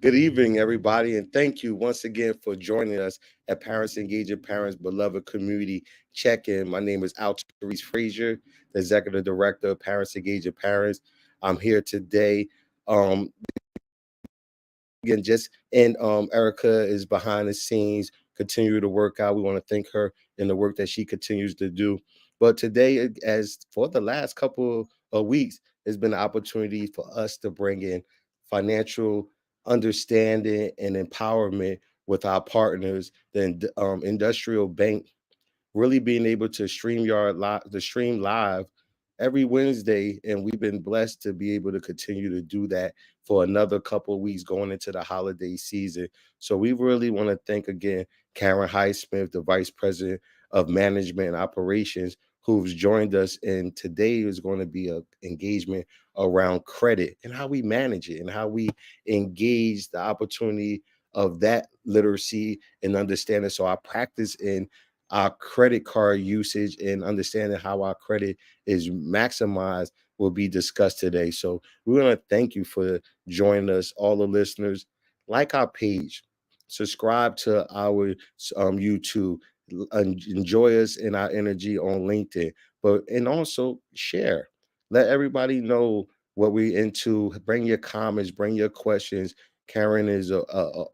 Good evening, everybody, and thank you once again for joining us at Parents Engaging Parents Beloved Community Check-In. My name is Al Therese Frazier, the Executive Director of Parents Engaging Parents. I'm here today. Um, again, just and Erica is behind the scenes, continue to work out. We want to thank her in the work that she continues to do. But today, as for the last couple of weeks, has been an opportunity for us to bring in financial understanding and empowerment with our partners, the Industrial Bank, really being able to stream live every Wednesday, and we've been blessed to be able to continue to do that for another couple of weeks going into the holiday season. So we really want to thank again Karen Highsmith, the Vice President of Management and Operations, who's joined us. And today is going to be an engagement around credit and how we manage it and how we engage the opportunity of that literacy and understanding. So our practice in our credit card usage and understanding how our credit is maximized will be discussed today. So we want to thank you for joining us, all the listeners. Like our page, subscribe to our YouTube, enjoy us in our energy on LinkedIn, but and also share. Let everybody know what we're into. Bring your comments, bring your questions. Karen is a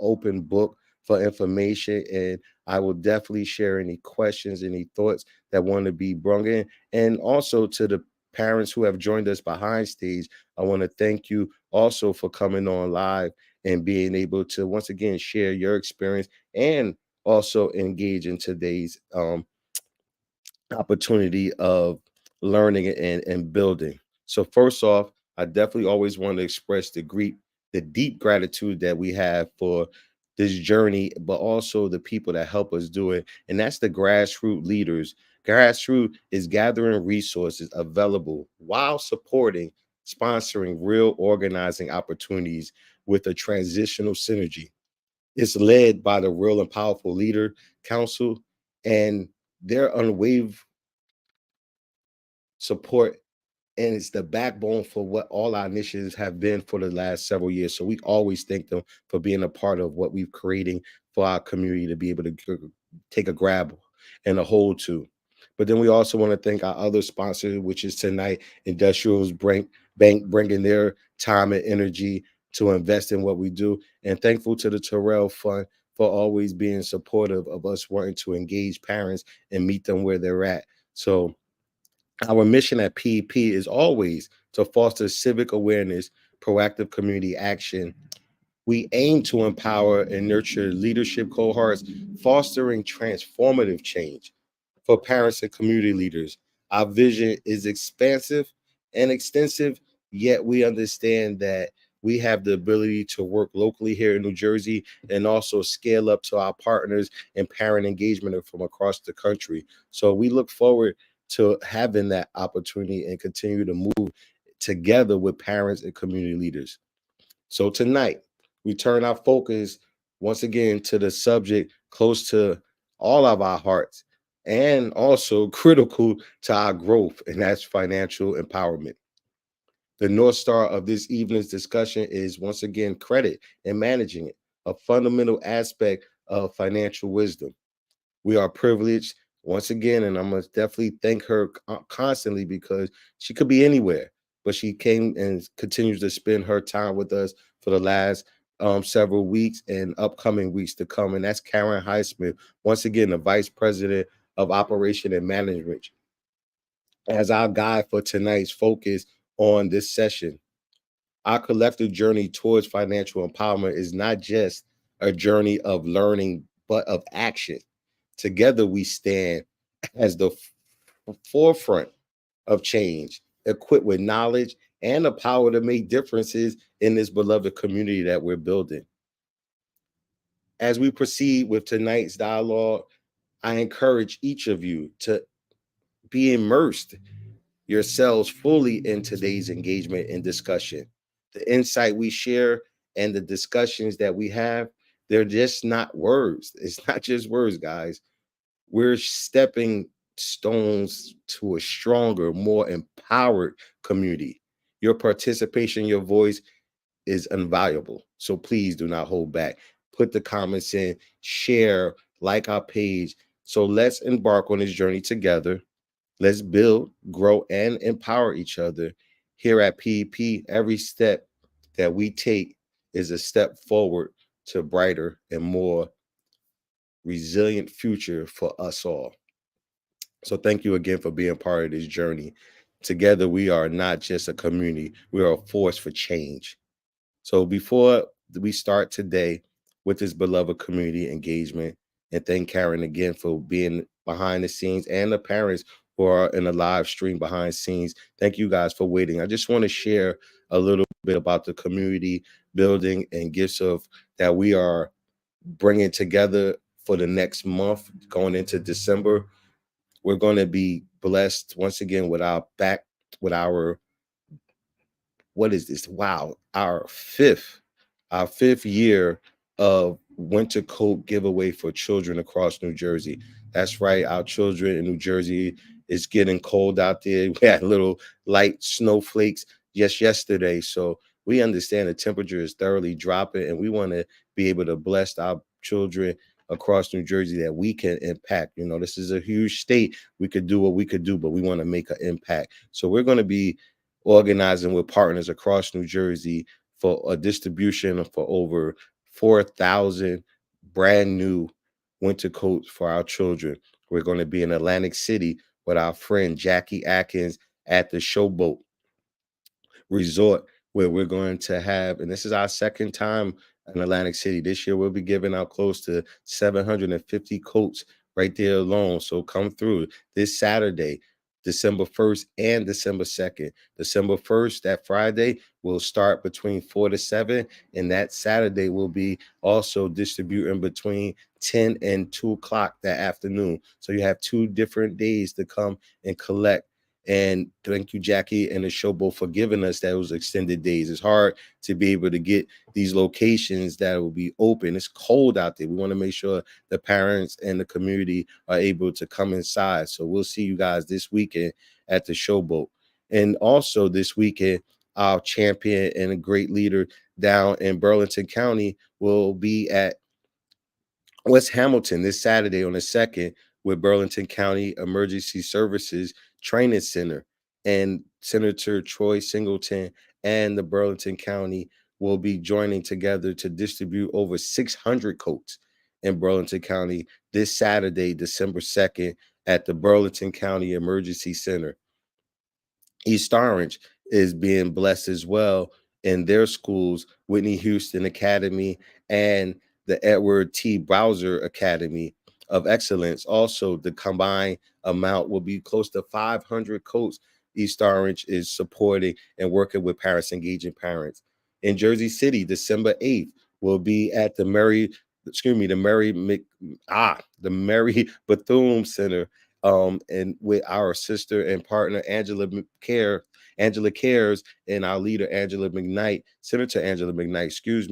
open book for information, and I will definitely share any questions, any thoughts that want to be brought in. And also to the parents who have joined us behind stage, I want to thank you also for coming on live and being able to once again share your experience and also engage in today's opportunity of learning and building. So first off, I definitely always want to express the deep gratitude that we have for this journey, but also the people that help us do it. And that's the grassroots leaders. Grassroots is gathering resources available while supporting, sponsoring real organizing opportunities with a transitional synergy. It's led by the Real and Powerful Leader Council, and their unwavering support, and it's the backbone for what all our initiatives have been for the last several years. So we always thank them for being a part of what we've creating for our community to be able to take a grab and a hold to. But then we also want to thank our other sponsor, which is tonight Industrials Bank, bringing their time and energy to invest in what we do. And thankful to the Terrell Fund for always being supportive of us wanting to engage parents and meet them where they're at. So our mission at PEP is always to foster civic awareness, proactive community action. We aim to empower and nurture leadership cohorts, fostering transformative change for parents and community leaders. Our vision is expansive and extensive, yet we understand that we have the ability to work locally here in New Jersey and also scale up to our partners and parent engagement from across the country. So we look forward to having that opportunity and continue to move together with parents and community leaders. So tonight, we turn our focus once again to the subject close to all of our hearts and also critical to our growth, and that's financial empowerment. The North Star of this evening's discussion is once again credit and managing it, a fundamental aspect of financial wisdom. We are privileged once again, and I must definitely thank her constantly because she could be anywhere, but she came and continues to spend her time with us for the last several weeks and upcoming weeks to come. And that's Karen Highsmith, once again, the Vice President of Operation and Management, as our guide for tonight's focus on this session. Our collective journey towards financial empowerment is not just a journey of learning, but of action. Together, we stand as the forefront of change, equipped with knowledge and the power to make differences in this beloved community that we're building. As we proceed with tonight's dialogue, I encourage each of you to be immersed yourselves fully in today's engagement and discussion. The insight we share and the discussions that we have, they're just not words. It's not just words, guys. We're stepping stones to a stronger, more empowered community. Your participation, your voice is invaluable. So please do not hold back. Put the comments in, share, like our page. So let's embark on this journey together. Let's build, grow, and empower each other. Here at PEP, every step that we take is a step forward to a brighter and more resilient future for us all. So thank you again for being part of this journey. Together, we are not just a community, we are a force for change. So before we start today with this beloved community engagement, and thank Karen again for being behind the scenes and the parents who are in the live stream behind scenes. Thank you guys for waiting. I just want to share a little bit about the community building and gifts of that we are bringing together for the next month going into December. We're going to be blessed once again with our what is this? Wow, our fifth year of winter coat giveaway for children across New Jersey. That's right, our children in New Jersey, it's getting cold out there. We had little light snowflakes just yesterday, so we understand the temperature is thoroughly dropping, and we want to be able to bless our children across New Jersey that we can impact. You know, this is a huge state. We could do what we could do, but we want to make an impact. So we're going to be organizing with partners across New Jersey for a distribution for over 4,000 brand new winter coats for our children. We're going to be in Atlantic City with our friend Jackie Atkins at the Showboat Resort, where we're going to have, and this is our second time in Atlantic City. This year, we'll be giving out close to 750 coats right there alone. So come through this Saturday, December 1st and December 2nd. December 1st, that Friday, will start between 4 to 7, and that Saturday will be also distributing between 10 and 2 o'clock that afternoon. So you have 2 different days to come and collect. And thank you, Jackie and the Showboat, for giving us those extended days. It's hard to be able to get these locations that will be open. It's cold out there. We want to make sure the parents and the community are able to come inside. So we'll see you guys this weekend at the Showboat. And also this weekend, our champion and a great leader down in Burlington County will be at West Hamilton this Saturday on the 2nd with Burlington County Emergency Services Training Center. And Senator Troy Singleton and the Burlington County will be joining together to distribute over 600 coats in Burlington County this Saturday, December 2nd, at the Burlington County Emergency Center. East Orange is being blessed as well in their schools, Whitney Houston Academy and the Edward T. Browser Academy of Excellence. Also, the combined amount will be close to 500 coats. East Orange is supporting and working with parents, engaging parents. In Jersey City, December 8th, will be at the Mary Bethune Center, and with our sister and partner Angela Cares, and our leader Angela McKnight, Senator Angela McKnight, excuse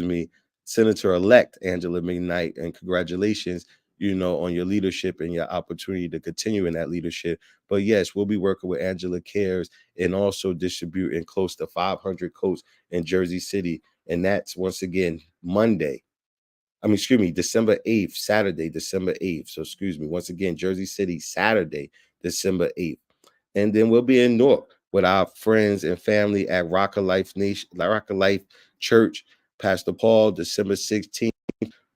me, Senator-elect Angela McKnight, and congratulations, on your leadership and your opportunity to continue in that leadership. But yes, we'll be working with Angela Cares and also distributing close to 500 coats in Jersey City, and that's once again Monday. December 8th, Saturday, December 8th. So excuse me, once again, Jersey City, Saturday, December 8th. And then we'll be in Newark with our friends and family at Rock of Life Church, Pastor Paul, December 16th,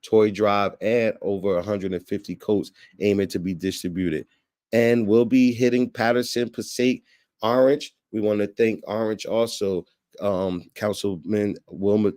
toy drive, and over 150 coats aiming to be distributed. And we'll be hitting Patterson, Passaic, Orange. We want to thank Orange also, Councilman Wilma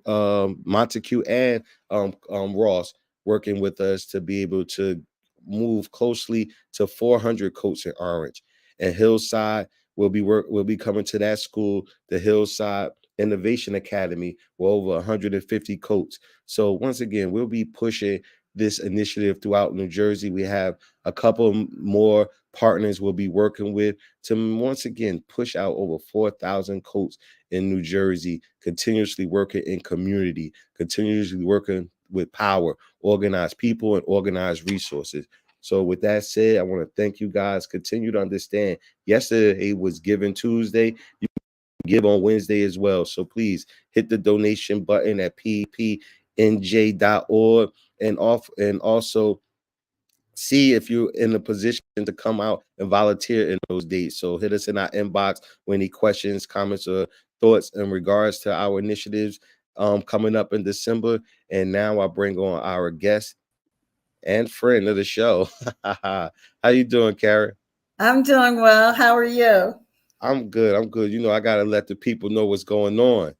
Montague and Ross, working with us to be able to move closely to 400 coats in Orange. And Hillside will be coming to that school, the Hillside Innovation Academy, with over 150 coats. So once again, we'll be pushing this initiative throughout New Jersey. We have a couple more partners we'll be working with to once again push out over 4,000 coats in New Jersey, continuously working in community, continuously working with power, organized people, and organized resources. So with that said, I want to thank you guys. Continue to understand, yesterday was Giving Tuesday. You give on Wednesday as well. So please hit the donation button at PEPNJ.org and also see if you're in a position to come out and volunteer in those dates. So hit us in our inbox with any questions, comments, or thoughts in regards to our initiatives coming up in December. And now I bring on our guest and friend of the show. How you doing, Karen? I'm doing well. How are you? I'm good. I'm good. I gotta let the people know what's going on.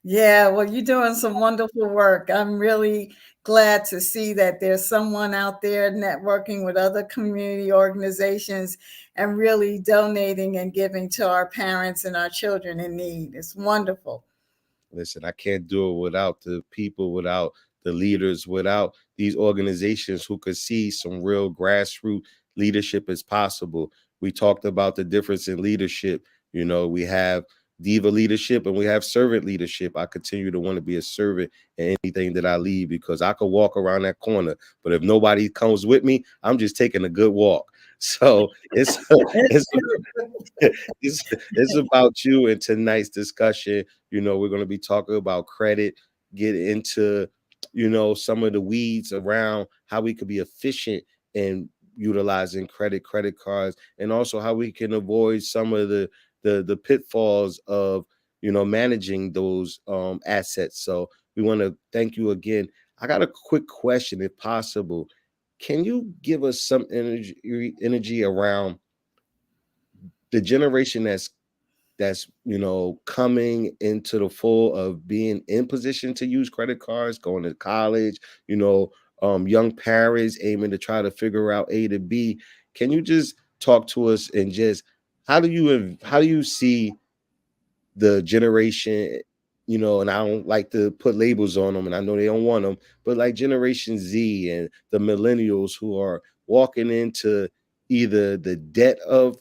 Yeah, well, you're doing some wonderful work. I'm really glad to see that there's someone out there networking with other community organizations and really donating and giving to our parents and our children in need. It's wonderful. Listen, I can't do it without the people, without the leaders, without these organizations who could see some real grassroots leadership as possible. We talked about the difference in leadership. We have diva leadership and we have servant leadership. I continue to want to be a servant in anything that I lead because I could walk around that corner, but if nobody comes with me, I'm just taking a good walk. So it's it's about you and tonight's discussion. We're going to be talking about credit, get into, some of the weeds around how we could be efficient in utilizing credit cards, and also how we can avoid some of the pitfalls of, managing those assets. So we want to thank you again. I got a quick question, if possible. Can you give us some energy around the generation that's coming into the full of being in position to use credit cards, going to college, young parents aiming to try to figure out A to B? Can you just talk to us and just how do you see the generation, and I don't like to put labels on them, and I know they don't want them, but like Generation Z and the millennials who are walking into either the debt of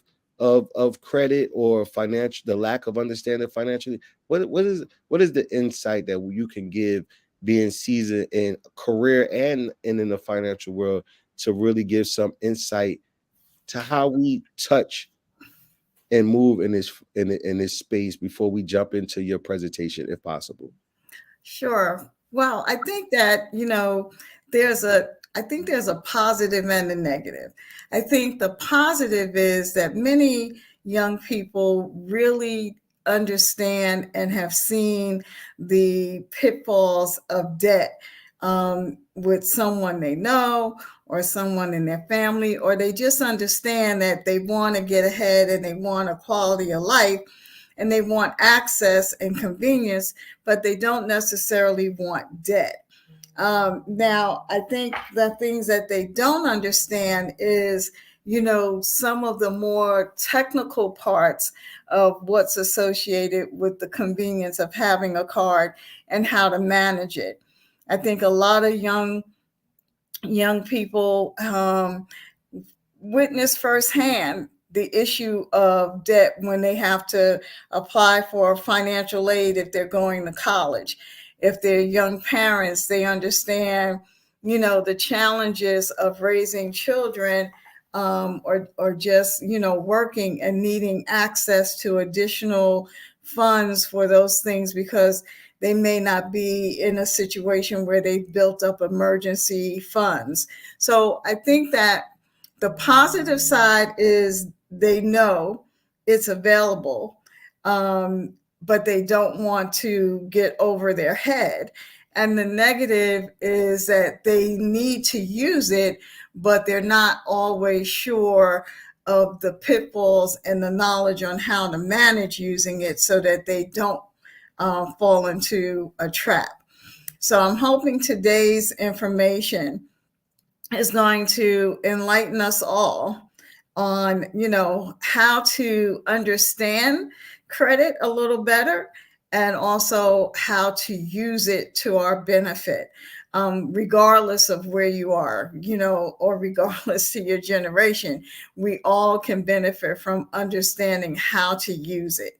credit or financial, the lack of understanding financially. What is the insight that you can give, being seasoned in career and in the financial world, to really give some insight to how we touch and move in this space before we jump into your presentation, if possible? Sure. Well, I think that, there's a I think there's a positive and a negative. I think the positive is that many young people really understand and have seen the pitfalls of debt with someone they know or someone in their family, or they just understand that they want to get ahead and they want a quality of life and they want access and convenience, but they don't necessarily want debt. Now, I think the things that they don't understand is, some of the more technical parts of what's associated with the convenience of having a card and how to manage it. I think a lot of young people witness firsthand the issue of debt when they have to apply for financial aid if they're going to college. If they're young parents, they understand, the challenges of raising children, or just, working and needing access to additional funds for those things because they may not be in a situation where they've built up emergency funds. So I think that the positive side is they know it's available, but they don't want to get over their head. And the negative is that they need to use it, but they're not always sure of the pitfalls and the knowledge on how to manage using it so that they don't fall into a trap. So I'm hoping today's information is going to enlighten us all on, how to understand credit a little better and also how to use it to our benefit, regardless of where you are, or regardless to your generation. We all can benefit from understanding how to use it.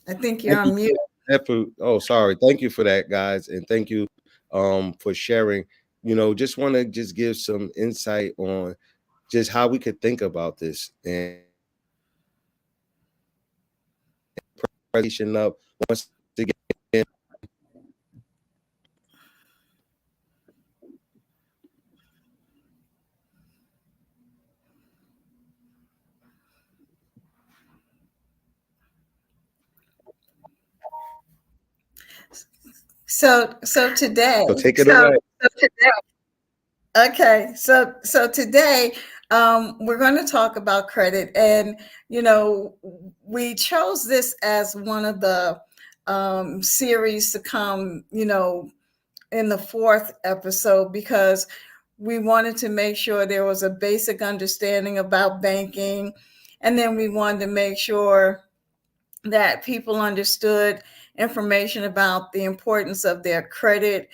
I think you're Thank you on for mute. oh, sorry. Thank you for that, guys, and thank you for sharing. Just want to just give some insight on just how we could think about this and presentation up once again. So today, So take it away. okay, so today, we're going to talk about credit, and we chose this as one of the series to come, in the fourth episode, because we wanted to make sure there was a basic understanding about banking, and then we wanted to make sure that people understood information about the importance of their credit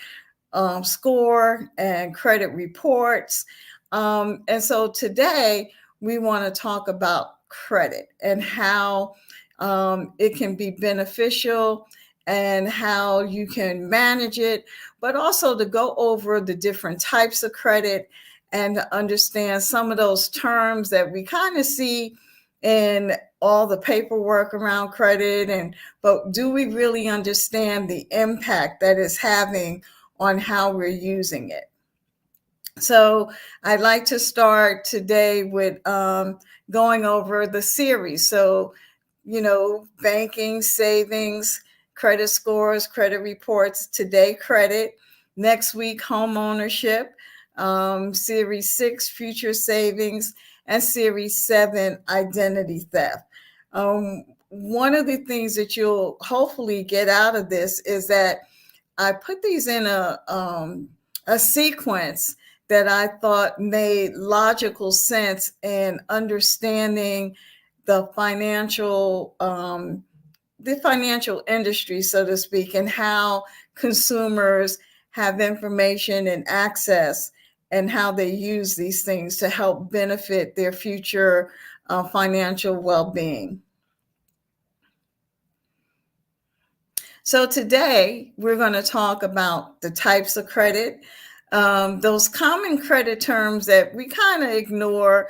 score and credit reports. And so today we want to talk about credit and how it can be beneficial and how you can manage it, but also to go over the different types of credit and to understand some of those terms that we kind of see in all the paperwork around credit. But do we really understand the impact that it's having on how we're using it? So I'd like to start today with going over the series. So, banking, savings, credit scores, credit reports. Today, credit. Next week, home ownership. Series 6, future savings. And Series 7, identity theft. One of the things that you'll hopefully get out of this is that I put these in a sequence that I thought made logical sense in understanding the financial industry, so to speak, and how consumers have information and access, and how they use these things to help benefit their future financial well-being. So today we're going to talk about the types of credit, those common credit terms that we kind of ignore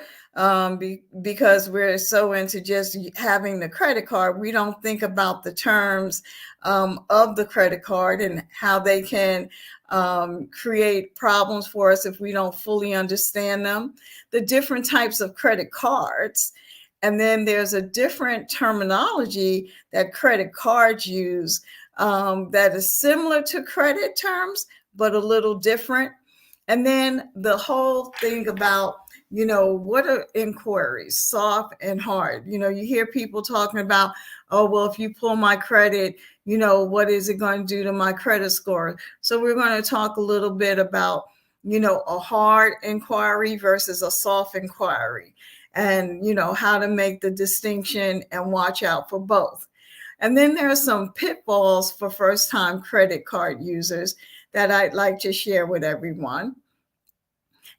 because we're so into just having the credit card. We don't think about the terms of the credit card and how they can create problems for us if we don't fully understand them. The different types of credit cards. And then there's a different terminology that credit cards use that is similar to credit terms, but a little different. And then the whole thing about, what are inquiries, soft and hard? You hear people talking about, oh, well, if you pull my credit, what is it going to do to my credit score? So we're going to talk a little bit about, a hard inquiry versus a soft inquiry, and, how to make the distinction and watch out for both. And then there are some pitfalls for first-time credit card users that I'd like to share with everyone.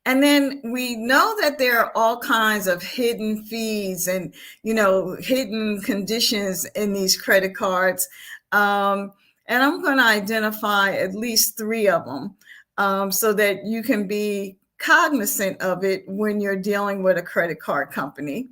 And then we know that there are all kinds of hidden fees and, hidden conditions in these credit cards. And I'm going to identify at least 3 of them so that you can be cognizant of it when you're dealing with a credit card company.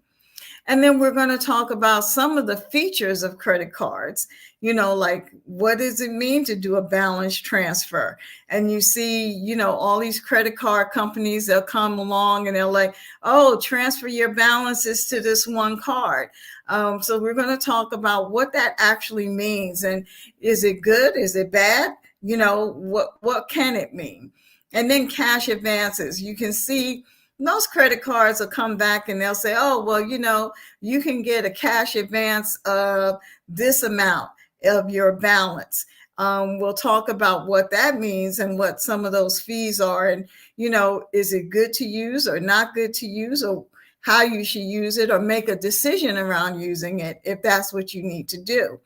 And then we're going to talk about some of the features of credit cards, like what does it mean to do a balance transfer? And you see, all these credit card companies, they'll come along and they're like, oh, transfer your balances to this one card. So we're going to talk about what that actually means. And is it good? Is it bad? What can it mean? And then cash advances. You can see most credit cards will come back and they'll say, oh, well, you can get a cash advance of this amount of your balance. We'll talk about what that means and what some of those fees are. And, is it good to use or not good to use, or how you should use it, or make a decision around using it if that's what you need to do.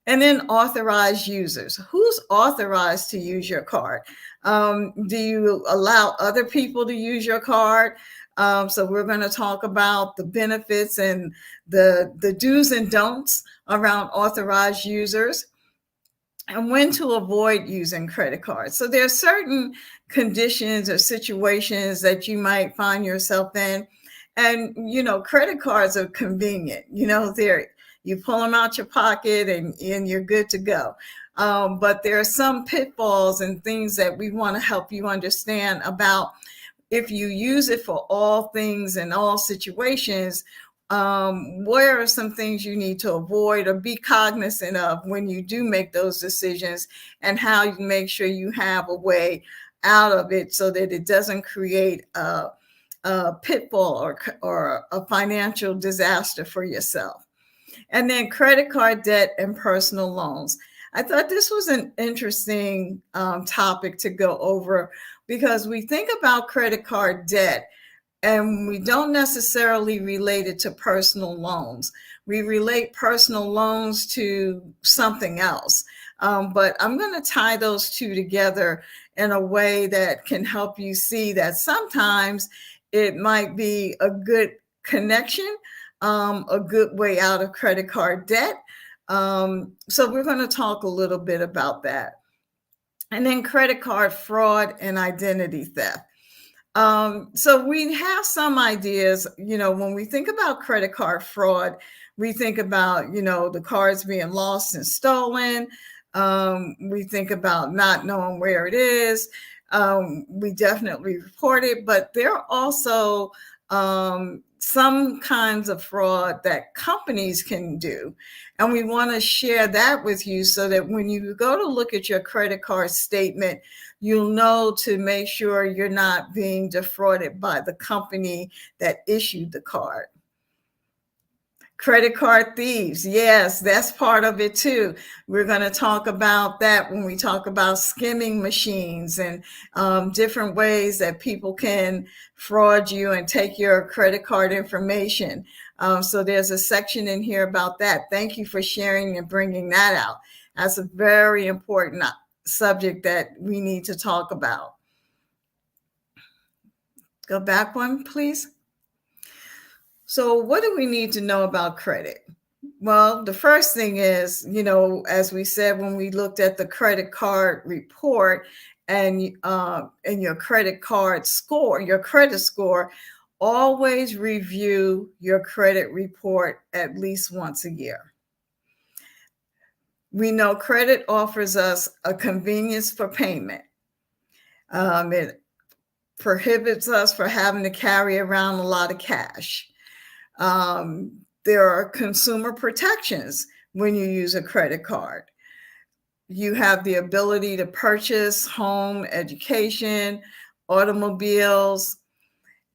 And then authorized users. Who's authorized to use your card? Do you allow other people to use your card? So we're going to talk about the benefits and the do's and don'ts around authorized users. and when to avoid using credit cards. So there are certain conditions or situations that you might find yourself in. And, credit cards are convenient. You pull them out your pocket and you're good to go. But there are some pitfalls and things that we want to help you understand about if you use it for all things and all situations. Where are some things you need to avoid or be cognizant of when you do make those decisions, and how you make sure you have a way out of it so that it doesn't create a pitfall or a financial disaster for yourself. And then credit card debt and personal loans. I thought this was an interesting topic to go over, because we think about credit card debt and we don't necessarily relate it to personal loans. We relate personal loans to something else. But I'm going to tie those two together in a way that can help you see that sometimes it might be a good connection, a good way out of credit card debt. So we're going to talk a little bit about that. And then credit card fraud and identity theft. So we have some ideas, when we think about credit card fraud, we think about, the cards being lost and stolen. We think about not knowing where it is. We definitely report it, but there are also some kinds of fraud that companies can do. And we want to share that with you so that when you go to look at your credit card statement, you'll know to make sure you're not being defrauded by the company that issued the card. Credit card thieves. Yes, that's part of it too. We're going to talk about that when we talk about skimming machines and different ways that people can fraud you and take your credit card information. So there's a section in here about that. Thank you for sharing and bringing that out. That's a very important subject that we need to talk about. Go back one, please. So what do we need to know about credit? Well, the first thing is, as we said, when we looked at the credit card report and your credit card score, your credit score, always review your credit report at least once a year. We know credit offers us a convenience for payment. It prohibits us from having to carry around a lot of cash. There are consumer protections when you use a credit card. You have the ability to purchase home, education, automobiles,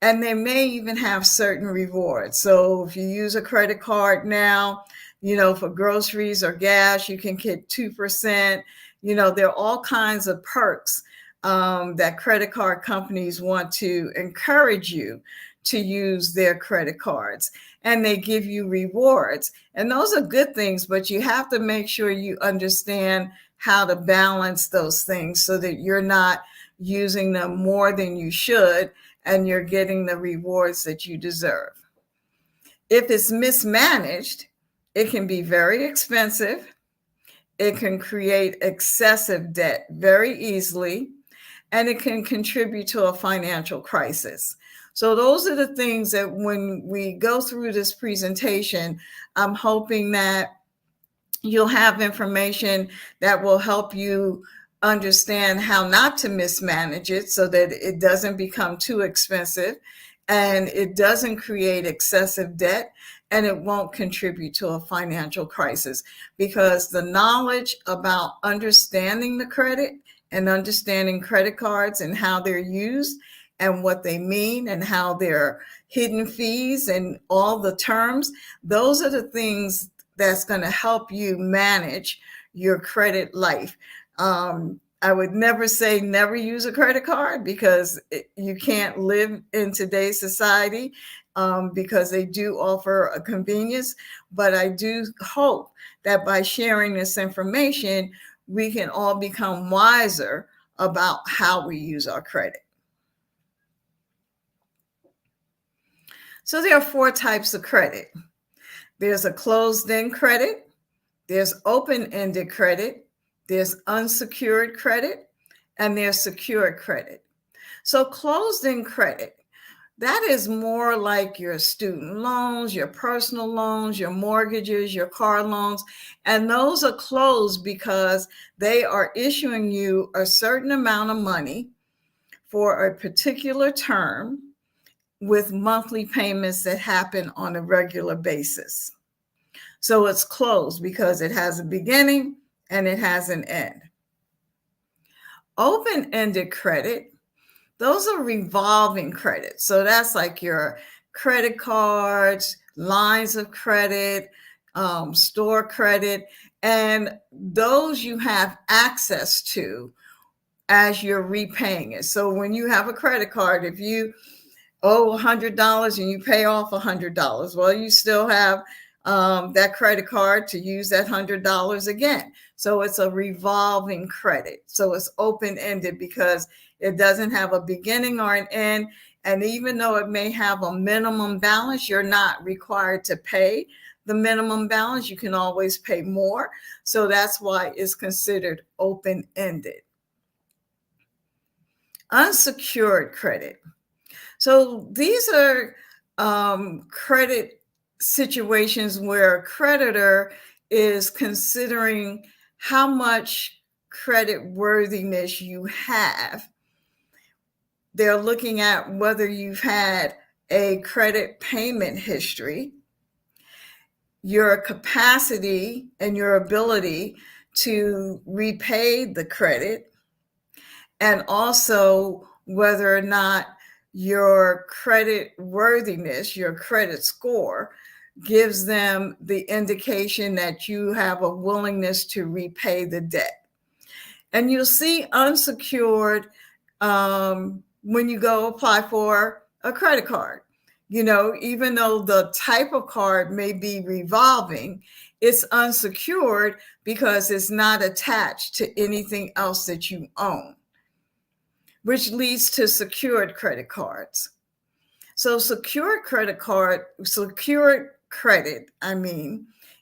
and they may even have certain rewards. So if you use a credit card now, for groceries or gas, you can get 2%. There are all kinds of perks that credit card companies want to encourage you to use their credit cards, and they give you rewards. And those are good things, but you have to make sure you understand how to balance those things so that you're not using them more than you should and you're getting the rewards that you deserve. If it's mismanaged, it can be very expensive. It can create excessive debt very easily, and it can contribute to a financial crisis. So those are the things that when we go through this presentation, I'm hoping that you'll have information that will help you understand how not to mismanage it so that it doesn't become too expensive and it doesn't create excessive debt and it won't contribute to a financial crisis, because the knowledge about understanding the credit and understanding credit cards and how they're used and what they mean and how they're hidden fees and all the terms, those are the things that's going to help you manage your credit life. I would never say never use a credit card, because you can't live in today's society because they do offer a convenience. But I do hope that by sharing this information, we can all become wiser about how we use our credit. So there are 4 types of credit. There's a closed-end credit, there's open-ended credit, there's unsecured credit, and there's secured credit. So closed-end credit, that is more like your student loans, your personal loans, your mortgages, your car loans. And those are closed because they are issuing you a certain amount of money for a particular term with monthly payments that happen on a regular basis. So it's closed because it has a beginning and it has an end. Open-ended credit, those are revolving credit. So that's like your credit cards, lines of credit, store credit, and those you have access to as you're repaying it. So when you have a credit card, if you owe $100 and you pay off $100, well, you still have that credit card to use that $100 again. So it's a revolving credit. So it's open-ended because it doesn't have a beginning or an end. And even though it may have a minimum balance, you're not required to pay the minimum balance. You can always pay more. So that's why it's considered open-ended. Unsecured credit. So these are credit situations where a creditor is considering how much credit worthiness you have. They're looking at whether you've had a credit payment history, your capacity and your ability to repay the credit, and also whether or not your credit worthiness, your credit score, gives them the indication that you have a willingness to repay the debt. And you'll see unsecured when you go apply for a credit card. You know, even though the type of card may be revolving, it's unsecured because it's not attached to anything else that you own, which leads to secured credit cards. So secured credit,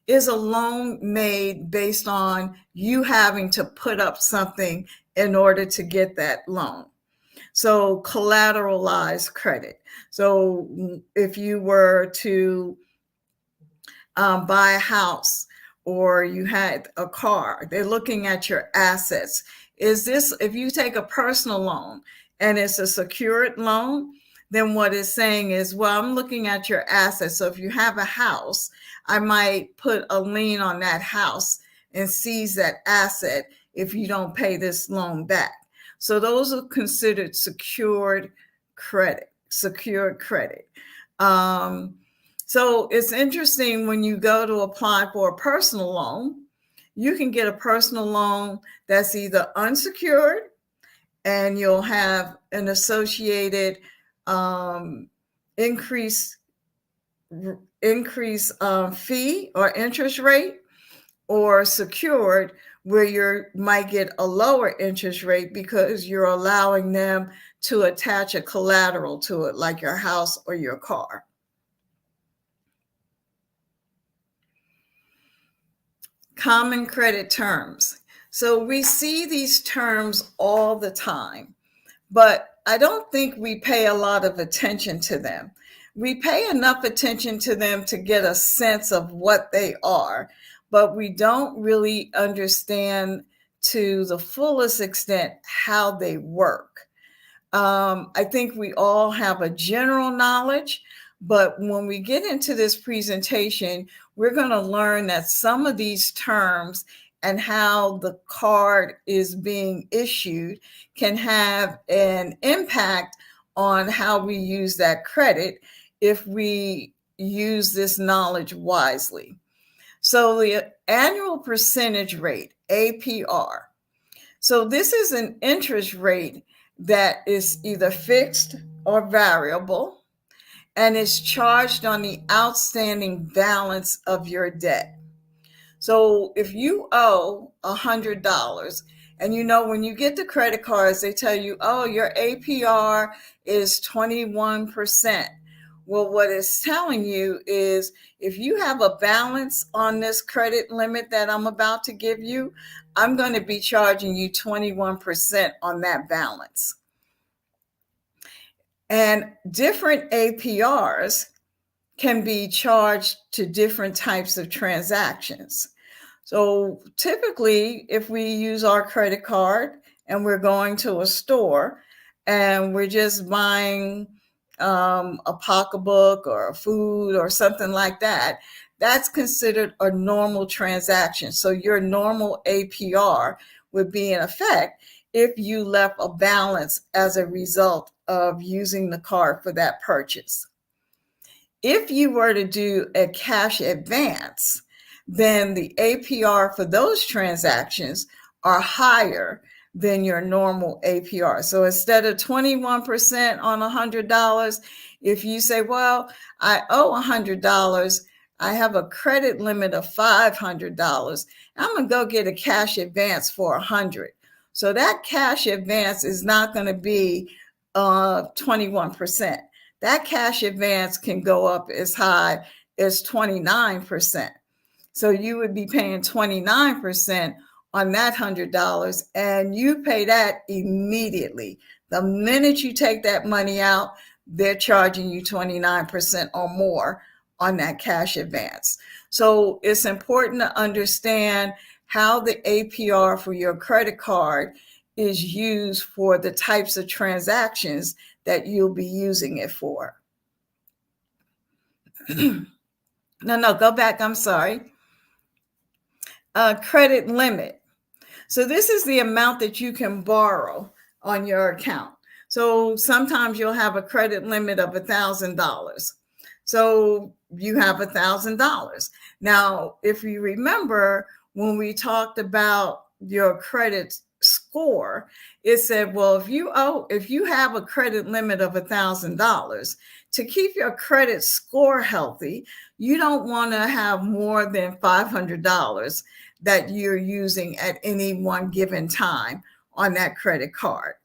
is a loan made based on you having to put up something in order to get that loan. So collateralized credit. So if you were to buy a house or you had a car, they're looking at your assets. Is this, if you take a personal loan and it's a secured loan, then what it's saying is, well, I'm looking at your assets. So if you have a house, I might put a lien on that house and seize that asset if you don't pay this loan back. So those are considered secured credit. So it's interesting when you go to apply for a personal loan, you can get a personal loan that's either unsecured and you'll have an associated increase fee or interest rate, or secured where you might get a lower interest rate because you're allowing them to attach a collateral to it, like your house or your car. Common credit terms. So we see these terms all the time, but I don't think we pay a lot of attention to them. We pay enough attention to them to get a sense of what they are, but we don't really understand to the fullest extent how they work. I think we all have a general knowledge, but when we get into this presentation, we're going to learn that some of these terms and how the card is being issued can have an impact on how we use that credit if we use this knowledge wisely. So the annual percentage rate, APR. So this is an interest rate that is either fixed or variable, and is charged on the outstanding balance of your debt. So if you owe $100, and you know when you get the credit cards, they tell you, oh, your APR is 21%. Well, what it's telling you is if you have a balance on this credit limit that I'm about to give you, I'm going to be charging you 21% on that balance. And different APRs can be charged to different types of transactions. So typically, if we use our credit card and we're going to a store and we're just buying a pocketbook or a food or something like that, that's considered a normal transaction. So your normal APR would be in effect if you left a balance as a result of using the card for that purchase. If you were to do a cash advance, then the APR for those transactions are higher than your normal APR. So instead of 21% on $100, if you say, well, I owe $100, I have a credit limit of $500, I'm going to go get a cash advance for $100. So that cash advance is not going to be 21%. That cash advance can go up as high as 29%. So you would be paying 29% on that $100, and you pay that immediately. The minute you take that money out, they're charging you 29% or more on that cash advance. So it's important to understand how the APR for your credit card is used for the types of transactions that you'll be using it for. No, go back. I'm sorry. Credit limit. So this is the amount that you can borrow on your account. So sometimes you'll have a credit limit of $1,000. So you have $1,000. Now, if you remember when we talked about your credit score, it said, well, if you have a credit limit of $1,000, to keep your credit score healthy, you don't want to have more than $500 that you're using at any one given time on that credit card.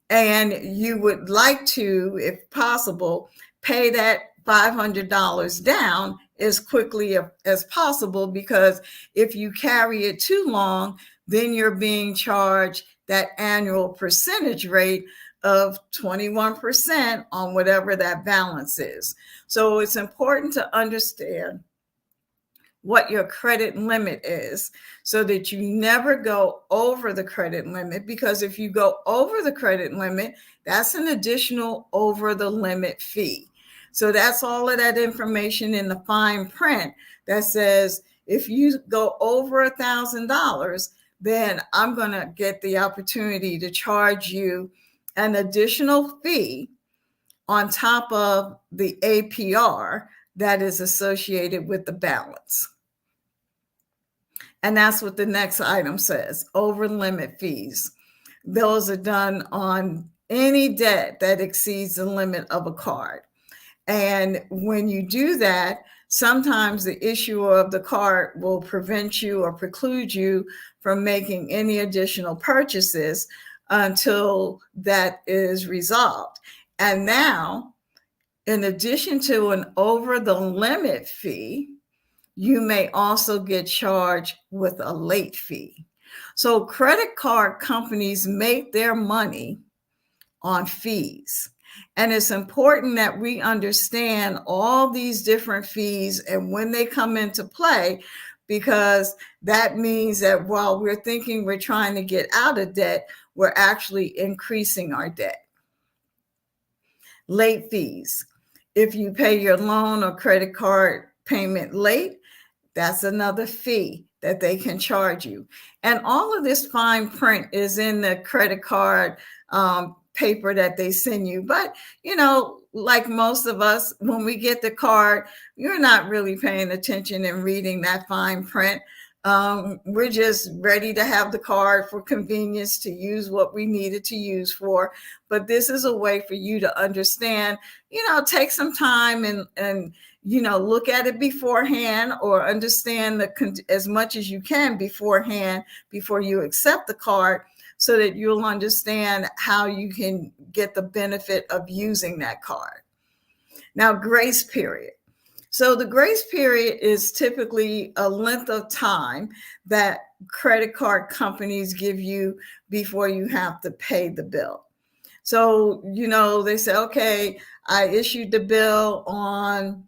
And you would like to, if possible, pay that $500 down as quickly as possible, because if you carry it too long, then you're being charged that annual percentage rate of 21% on whatever that balance is. So it's important to understand what your credit limit is so that you never go over the credit limit, because if you go over the credit limit, that's an additional over the limit fee. So that's all of that information in the fine print that says if you go over $1,000, then I'm going to get the opportunity to charge you an additional fee on top of the APR that is associated with the balance. And that's what the next item says, over limit fees. Those are done on any debt that exceeds the limit of a card. And when you do that, sometimes the issuer of the card will prevent you or preclude you from making any additional purchases until that is resolved. And now, in addition to an over the limit fee, you may also get charged with a late fee. So credit card companies make their money on fees. And it's important that we understand all these different fees and when they come into play, because that means that while we're thinking we're trying to get out of debt, we're actually increasing our debt. Late fees. If you pay your loan or credit card payment late, that's another fee that they can charge you. And all of this fine print is in the credit card paper that they send you. But, like most of us, when we get the card, you're not really paying attention and reading that fine print. We're just ready to have the card for convenience to use what we needed to use for. But this is a way for you to understand, take some time and look at it beforehand, or understand as much as you can beforehand before you accept the card, so that you'll understand how you can get the benefit of using that card. Now, grace period. So the grace period is typically a length of time that credit card companies give you before you have to pay the bill. So, they say, okay, I issued the bill on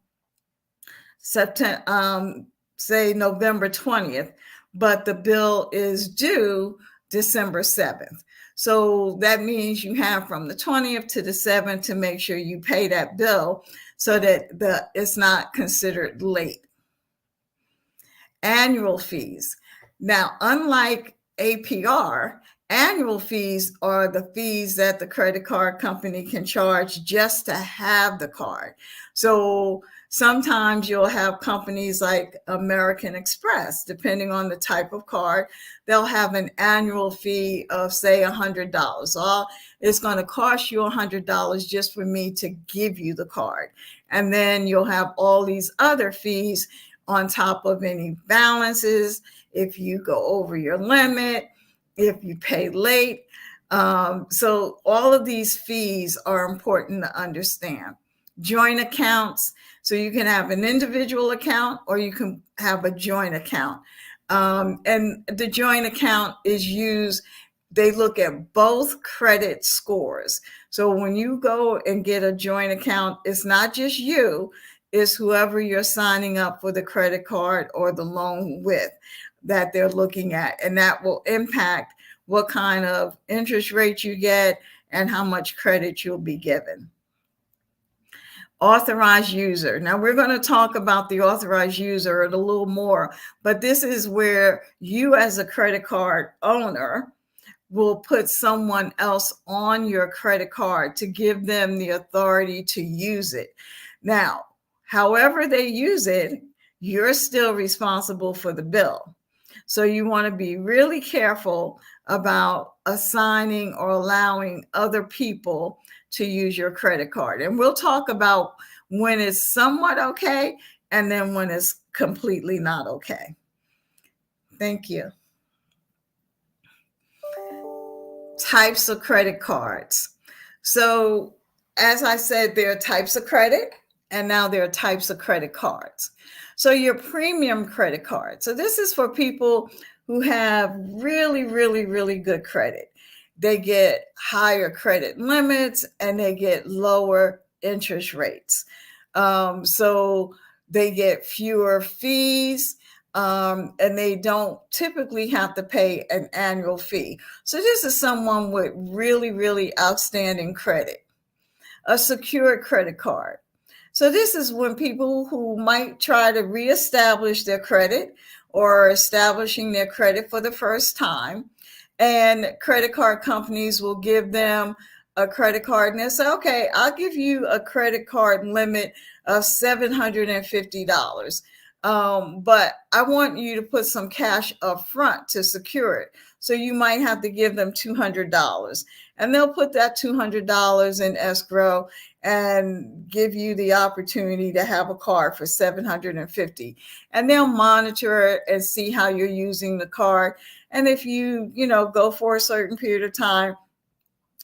September, say November 20th, but the bill is due December 7th. So that means you have from the 20th to the 7th to make sure you pay that bill so that it's not considered late. Annual fees. Now, unlike APR, annual fees are the fees that the credit card company can charge just to have the card. So sometimes you'll have companies like American Express, depending on the type of card, they'll have an annual fee of, say, $100. It's going to cost you $100 just for me to give you the card. And then you'll have all these other fees on top of any balances, if you go over your limit, if you pay late. So all of these fees are important to understand. Joint accounts. So you can have an individual account or you can have a joint account. And the joint account is used, they look at both credit scores. So when you go and get a joint account, it's not just you, it's whoever you're signing up for the credit card or the loan with that they're looking at. And that will impact what kind of interest rate you get and how much credit you'll be given. Authorized user. Now we're going to talk about the authorized user a little more, but this is where you as a credit card owner will put someone else on your credit card to give them the authority to use it. Now, however they use it, you're still responsible for the bill. So you want to be really careful about assigning or allowing other people to use your credit card. And we'll talk about when it's somewhat okay and then when it's completely not okay. Thank you. Types of credit cards. So as I said, there are types of credit, and now there are types of credit cards. So your premium credit card. So this is for people who have really, really, really good credit. They get higher credit limits and they get lower interest rates. So they get fewer fees. And they don't typically have to pay an annual fee. So this is someone with really, really outstanding credit. A secured credit card. So this is when people who might try to reestablish their credit or establishing their credit for the first time, and credit card companies will give them a credit card and they say, okay, I'll give you a credit card limit of $750. But I want you to put some cash up front to secure it. So you might have to give them $200 and they'll put that $200 in escrow and give you the opportunity to have a card for $750. And they'll monitor it and see how you're using the card. And if you go for a certain period of time,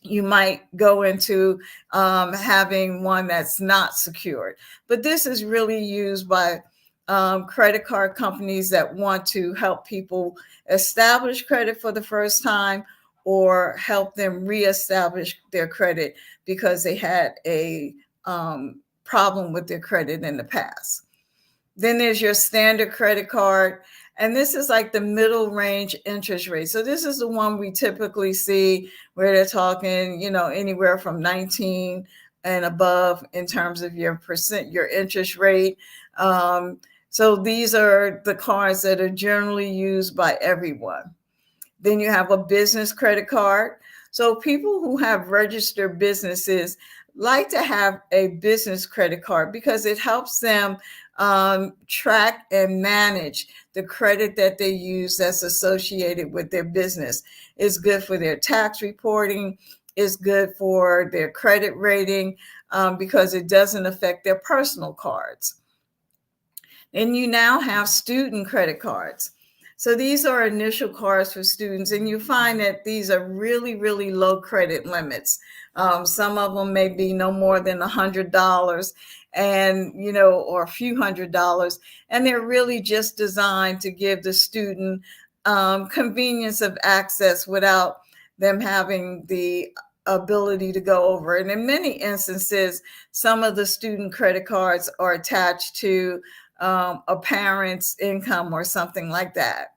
you might go into having one that's not secured. But this is really used by credit card companies that want to help people establish credit for the first time or help them reestablish their credit because they had a problem with their credit in the past. Then there's your standard credit card. And this is like the middle range interest rate. So this is the one we typically see where they're talking, anywhere from 19 and above in terms of your interest rate. So these are the cards that are generally used by everyone. Then you have a business credit card. So people who have registered businesses like to have a business credit card because it helps them track and manage the credit that they use that's associated with their business. It's good for their tax reporting. It's good for their credit rating because it doesn't affect their personal cards. And you now have student credit cards. So these are initial cards for students, and you find that these are really, really low credit limits. Some of them may be no more than $100, and or a few $100s, and they're really just designed to give the student convenience of access without them having the ability to go over. And in many instances, some of the student credit cards are attached to a parent's income or something like that.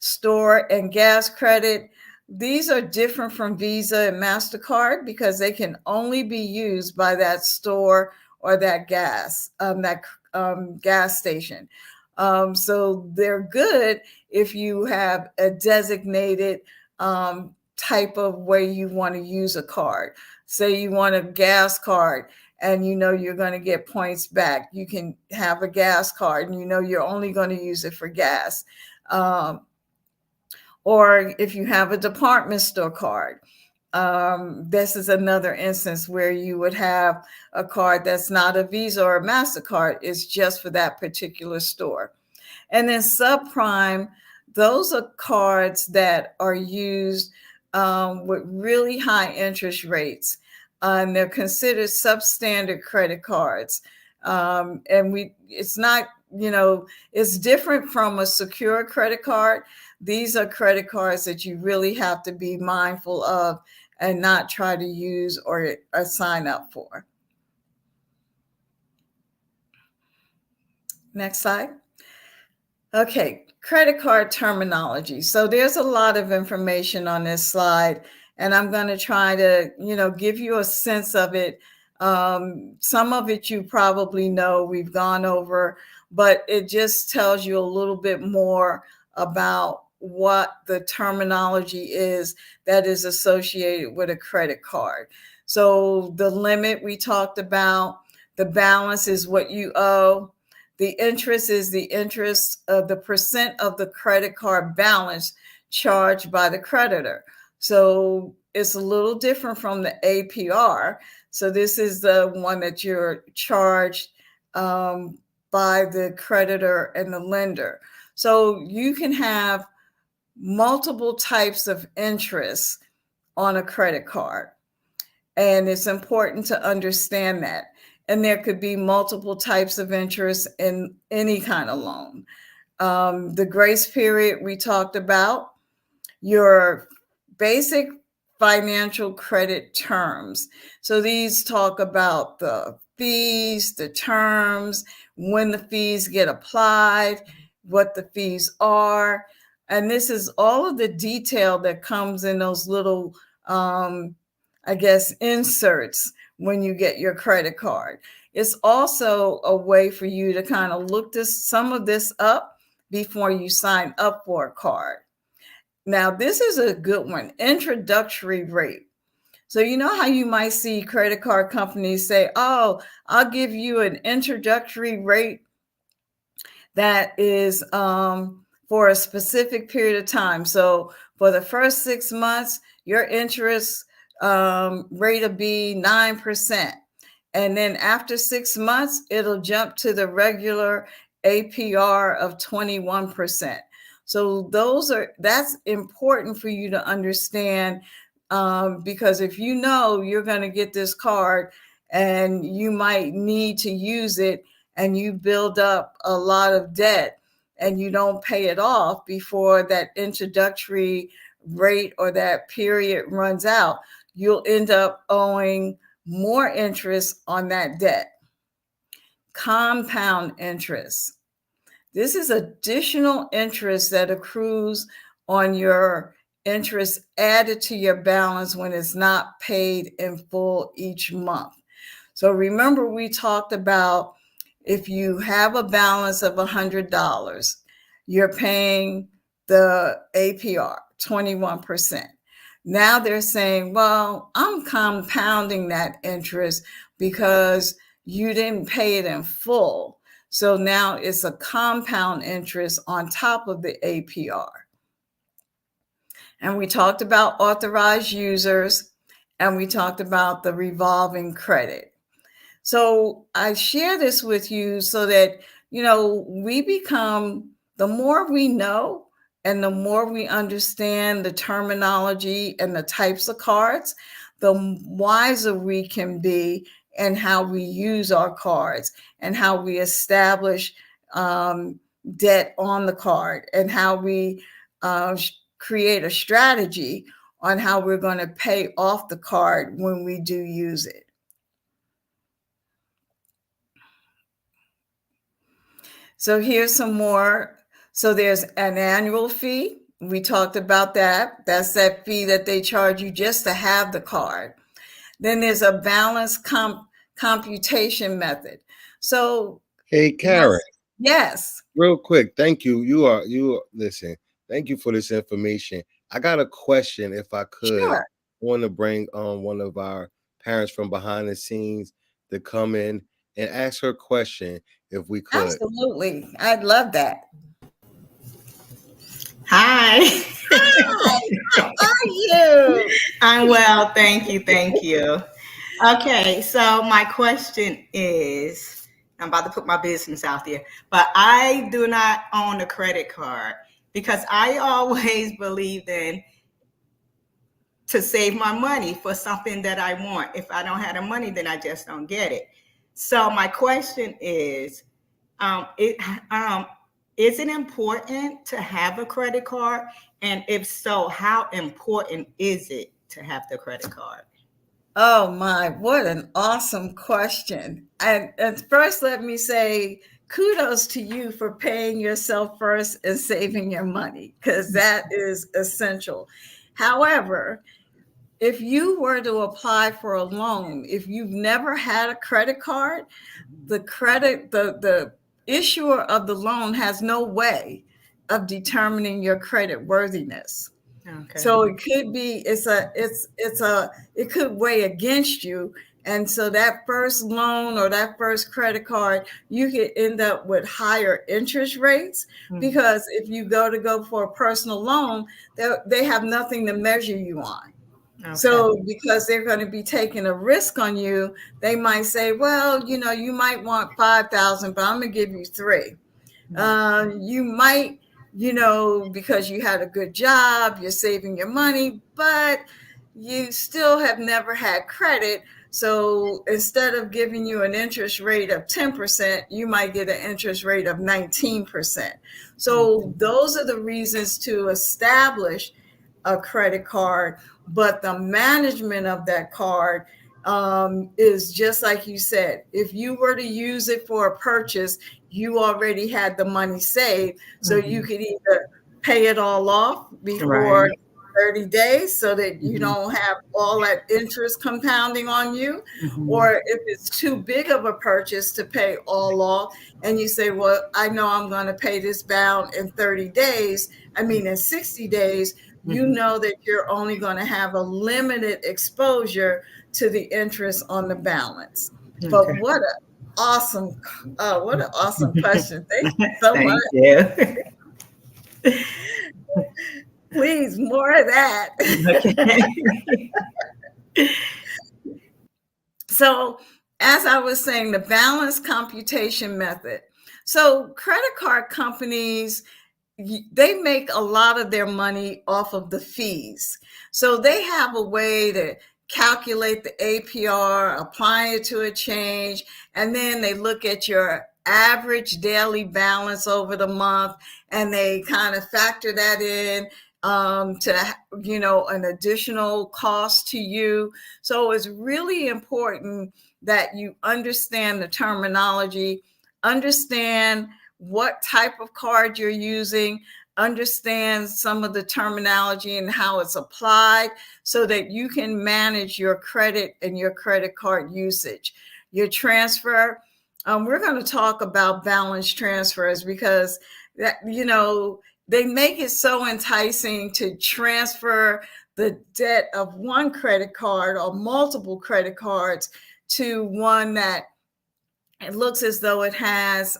Store and gas credit. These are different from Visa and MasterCard because they can only be used by that store or that gas station. So they're good if you have a designated type of way you want to use a card. Say you want a gas card and you're going to get points back. You can have a gas card and you're only going to use it for gas. Or if you have a department store card, this is another instance where you would have a card that's not a Visa or a MasterCard. It's just for that particular store. And then subprime, those are cards that are used with really high interest rates. And they're considered substandard credit cards. And it's not, it's different from a secure credit card. These are credit cards that you really have to be mindful of and not try to use or sign up for. Next slide. Okay, credit card terminology. So there's a lot of information on this slide, and I'm going to try to, give you a sense of it. Some of it you probably know, we've gone over, but it just tells you a little bit more about what the terminology is that is associated with a credit card. So the limit we talked about, the balance is what you owe. The interest is the interest of the percent of the credit card balance charged by the creditor. So it's a little different from the APR. So this is the one that you're charged by the creditor and the lender. So you can have multiple types of interest on a credit card. And it's important to understand that. And there could be multiple types of interest in any kind of loan. The grace period we talked about, your basic financial credit terms. So these talk about the fees, the terms, when the fees get applied, what the fees are. And this is all of the detail that comes in those little, inserts when you get your credit card. It's also a way for you to kind of look some of this up before you sign up for a card. Now, this is a good one, introductory rate. So you know how you might see credit card companies say, oh, I'll give you an introductory rate that is for a specific period of time. So for the first 6 months, your interest rate will be 9%. And then after 6 months, it'll jump to the regular APR of 21%. So that's important for you to understand, because if you know you're going to get this card and you might need to use it and you build up a lot of debt and you don't pay it off before that introductory rate or that period runs out, you'll end up owing more interest on that debt. Compound interest. This is additional interest that accrues on your interest added to your balance when it's not paid in full each month. So remember, we talked about if you have a balance of $100, you're paying the APR, 21%. Now they're saying, well, I'm compounding that interest because you didn't pay it in full. So now it's a compound interest on top of the APR. And we talked about authorized users, and we talked about the revolving credit. So I share this with you so that, we become, the more we know, And the more we understand the terminology and the types of cards, the wiser we can be in how we use our cards and how we establish debt on the card and how we create a strategy on how we're going to pay off the card when we do use it. So here's some more. So there's an annual fee. We talked about that. That's that fee that they charge you just to have the card. Then there's a balance computation method. So Hey, Karen. yes. Real quick, thank you. Listen, thank you for this information. I got a question, if I could. Sure. I want to bring one of our parents from behind the scenes to come in and ask her question if we could. Absolutely. I'd love that. Hi. Hi, how are you? I'm well. Thank you. Thank you. Okay. So my question is, I'm about to put my business out there, but I do not own a credit card because I always believed in to save my money for something that I want. If I don't have the money, then I just don't get it. So my question is, is it important to have a credit card? And if so, how important is it to have the credit card? Oh my, what an awesome question. And first, let me say kudos to you for paying yourself first and saving your money, because that is essential. However, if you were to apply for a loan, if you've never had a credit card, the issuer of the loan has no way of determining your credit worthiness. Okay. So it could be it could weigh against you. And so that first loan or that first credit card, you could end up with higher interest rates, because if you go for a personal loan, they have nothing to measure you on. Okay. So because they're going to be taking a risk on you, they might say, well, you might want 5,000, but I'm going to give you 3. You might, because you had a good job, you're saving your money, but you still have never had credit. So instead of giving you an interest rate of 10%, you might get an interest rate of 19%. So those are the reasons to establish a credit card, but the management of that card is just like you said. If you were to use it for a purchase, you already had the money saved, so you could either pay it all off before 30 days so that you don't have all that interest compounding on you, or if it's too big of a purchase to pay all off and you say, well, I know I'm going to pay this down in 30 days, in 60 days, you know that you're only going to have a limited exposure to the interest on the balance. Okay. But what an awesome question. Thank you so much. You. Please, more of that. Okay. So, as I was saying, the balance computation method. So, credit card companies, they make a lot of their money off of the fees. So they have a way to calculate the APR, apply it to a change, and then they look at your average daily balance over the month, and they kind of factor that in to, an additional cost to you. So it's really important that you understand the terminology, understand what type of card you're using, understand some of the terminology and how it's applied so that you can manage your credit and your credit card usage. Your transfer, we're going to talk about balance transfers because that, they make it so enticing to transfer the debt of one credit card or multiple credit cards to one that it looks as though it has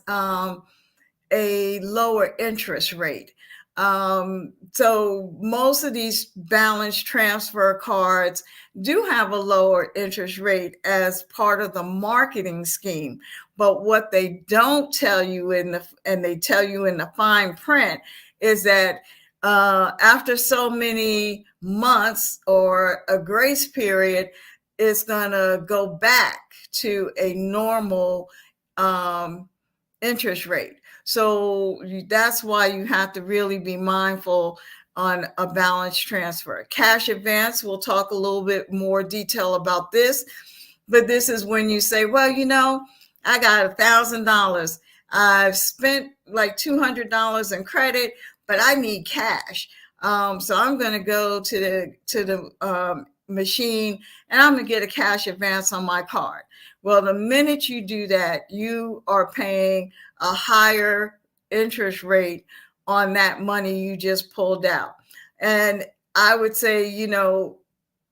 a lower interest rate. So most of these balance transfer cards do have a lower interest rate as part of the marketing scheme. But what they don't tell you and they tell you in the fine print is that after so many months or a grace period, it's going to go back to a normal interest rate. So that's why you have to really be mindful on a balance transfer. Cash advance, we'll talk a little bit more detail about this, but this is when you say, well, I got $1,000. I've spent like $200 in credit, but I need cash. So I'm going to go to the machine and I'm going to get a cash advance on my card. Well, the minute you do that, you are paying a higher interest rate on that money you just pulled out. And I would say,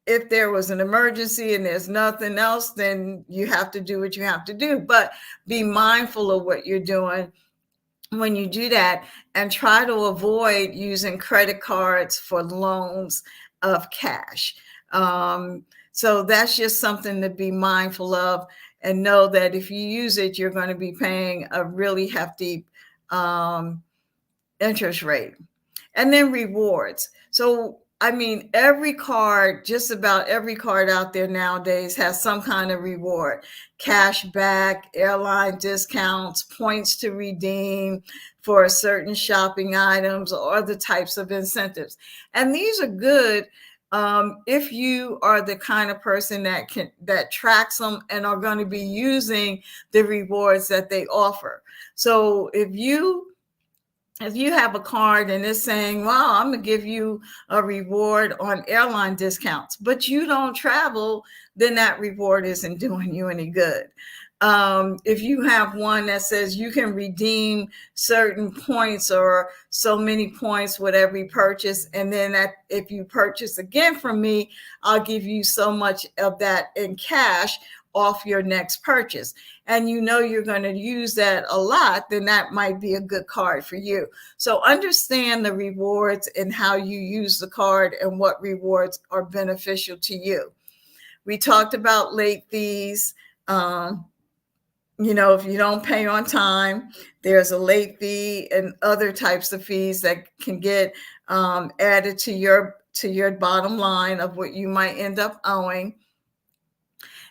if there was an emergency and there's nothing else, then you have to do what you have to do. But be mindful of what you're doing when you do that, and try to avoid using credit cards for loans of cash. So that's just something to be mindful of, and know that if you use it, you're going to be paying a really hefty interest rate. And then rewards. So, every card, just about every card out there nowadays has some kind of reward: cash back, airline discounts, points to redeem for certain shopping items, or other types of incentives. And these are good if you are the kind of person that tracks them and are going to be using the rewards that they offer. So if you have a card and it's saying, wow, I'm going to give you a reward on airline discounts, but you don't travel, then that reward isn't doing you any good. If you have one that says you can redeem certain points or so many points with every purchase, and then if you purchase again from me, I'll give you so much of that in cash off your next purchase, and you're going to use that a lot, then that might be a good card for you. So understand the rewards and how you use the card and what rewards are beneficial to you. We talked about late fees. If you don't pay on time, there's a late fee and other types of fees that can get added to your bottom line of what you might end up owing.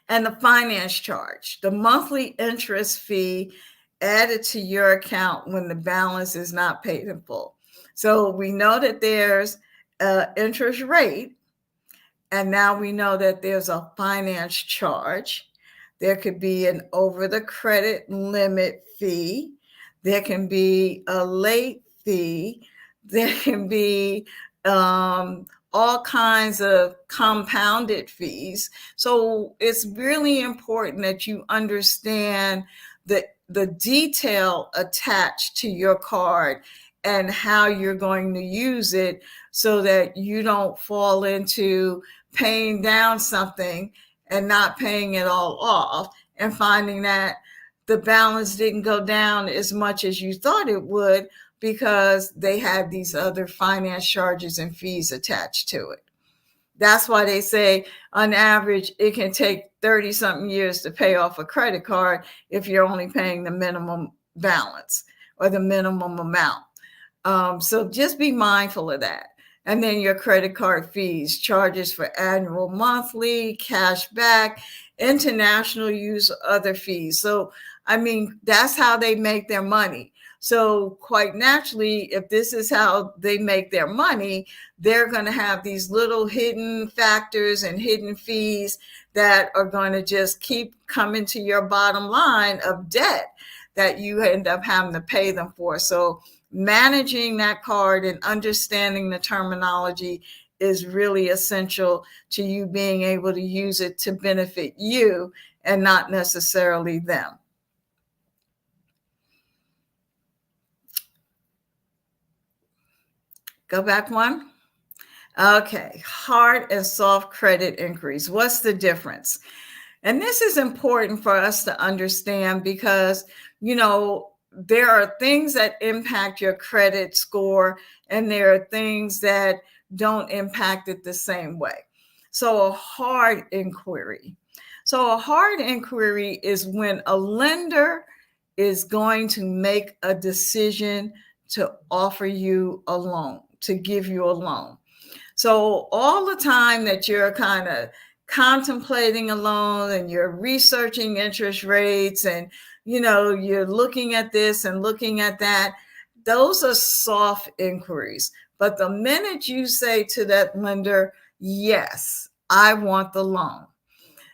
And the finance charge, the monthly interest fee added to your account when the balance is not paid in full. So we know that there's an interest rate, and now we know that there's a finance charge. There could be an over the credit limit fee. There can be a late fee. There can be all kinds of compounded fees. So it's really important that you understand the detail attached to your card and how you're going to use it, so that you don't fall into paying down something and not paying it all off, and finding that the balance didn't go down as much as you thought it would, because they had these other finance charges and fees attached to it. That's why they say on average, it can take 30 something years to pay off a credit card if you're only paying the minimum balance or the minimum amount. So just be mindful of that. And then your credit card fees, charges for annual, monthly, cash back, international use, other fees. So, that's how they make their money. So quite naturally, if this is how they make their money, they're going to have these little hidden factors and hidden fees that are going to just keep coming to your bottom line of debt that you end up having to pay them for. So managing that card and understanding the terminology is really essential to you being able to use it to benefit you and not necessarily them. Go back one. Okay, hard and soft credit inquiries. What's the difference? And this is important for us to understand because, there are things that impact your credit score and there are things that don't impact it the same way. So a hard inquiry. So a hard inquiry is when a lender is going to make a decision to offer you a loan, to give you a loan. So all the time that you're kind of contemplating a loan and you're researching interest rates and, you're looking at this and looking at that, those are soft inquiries. But the minute you say to that lender, yes, I want the loan,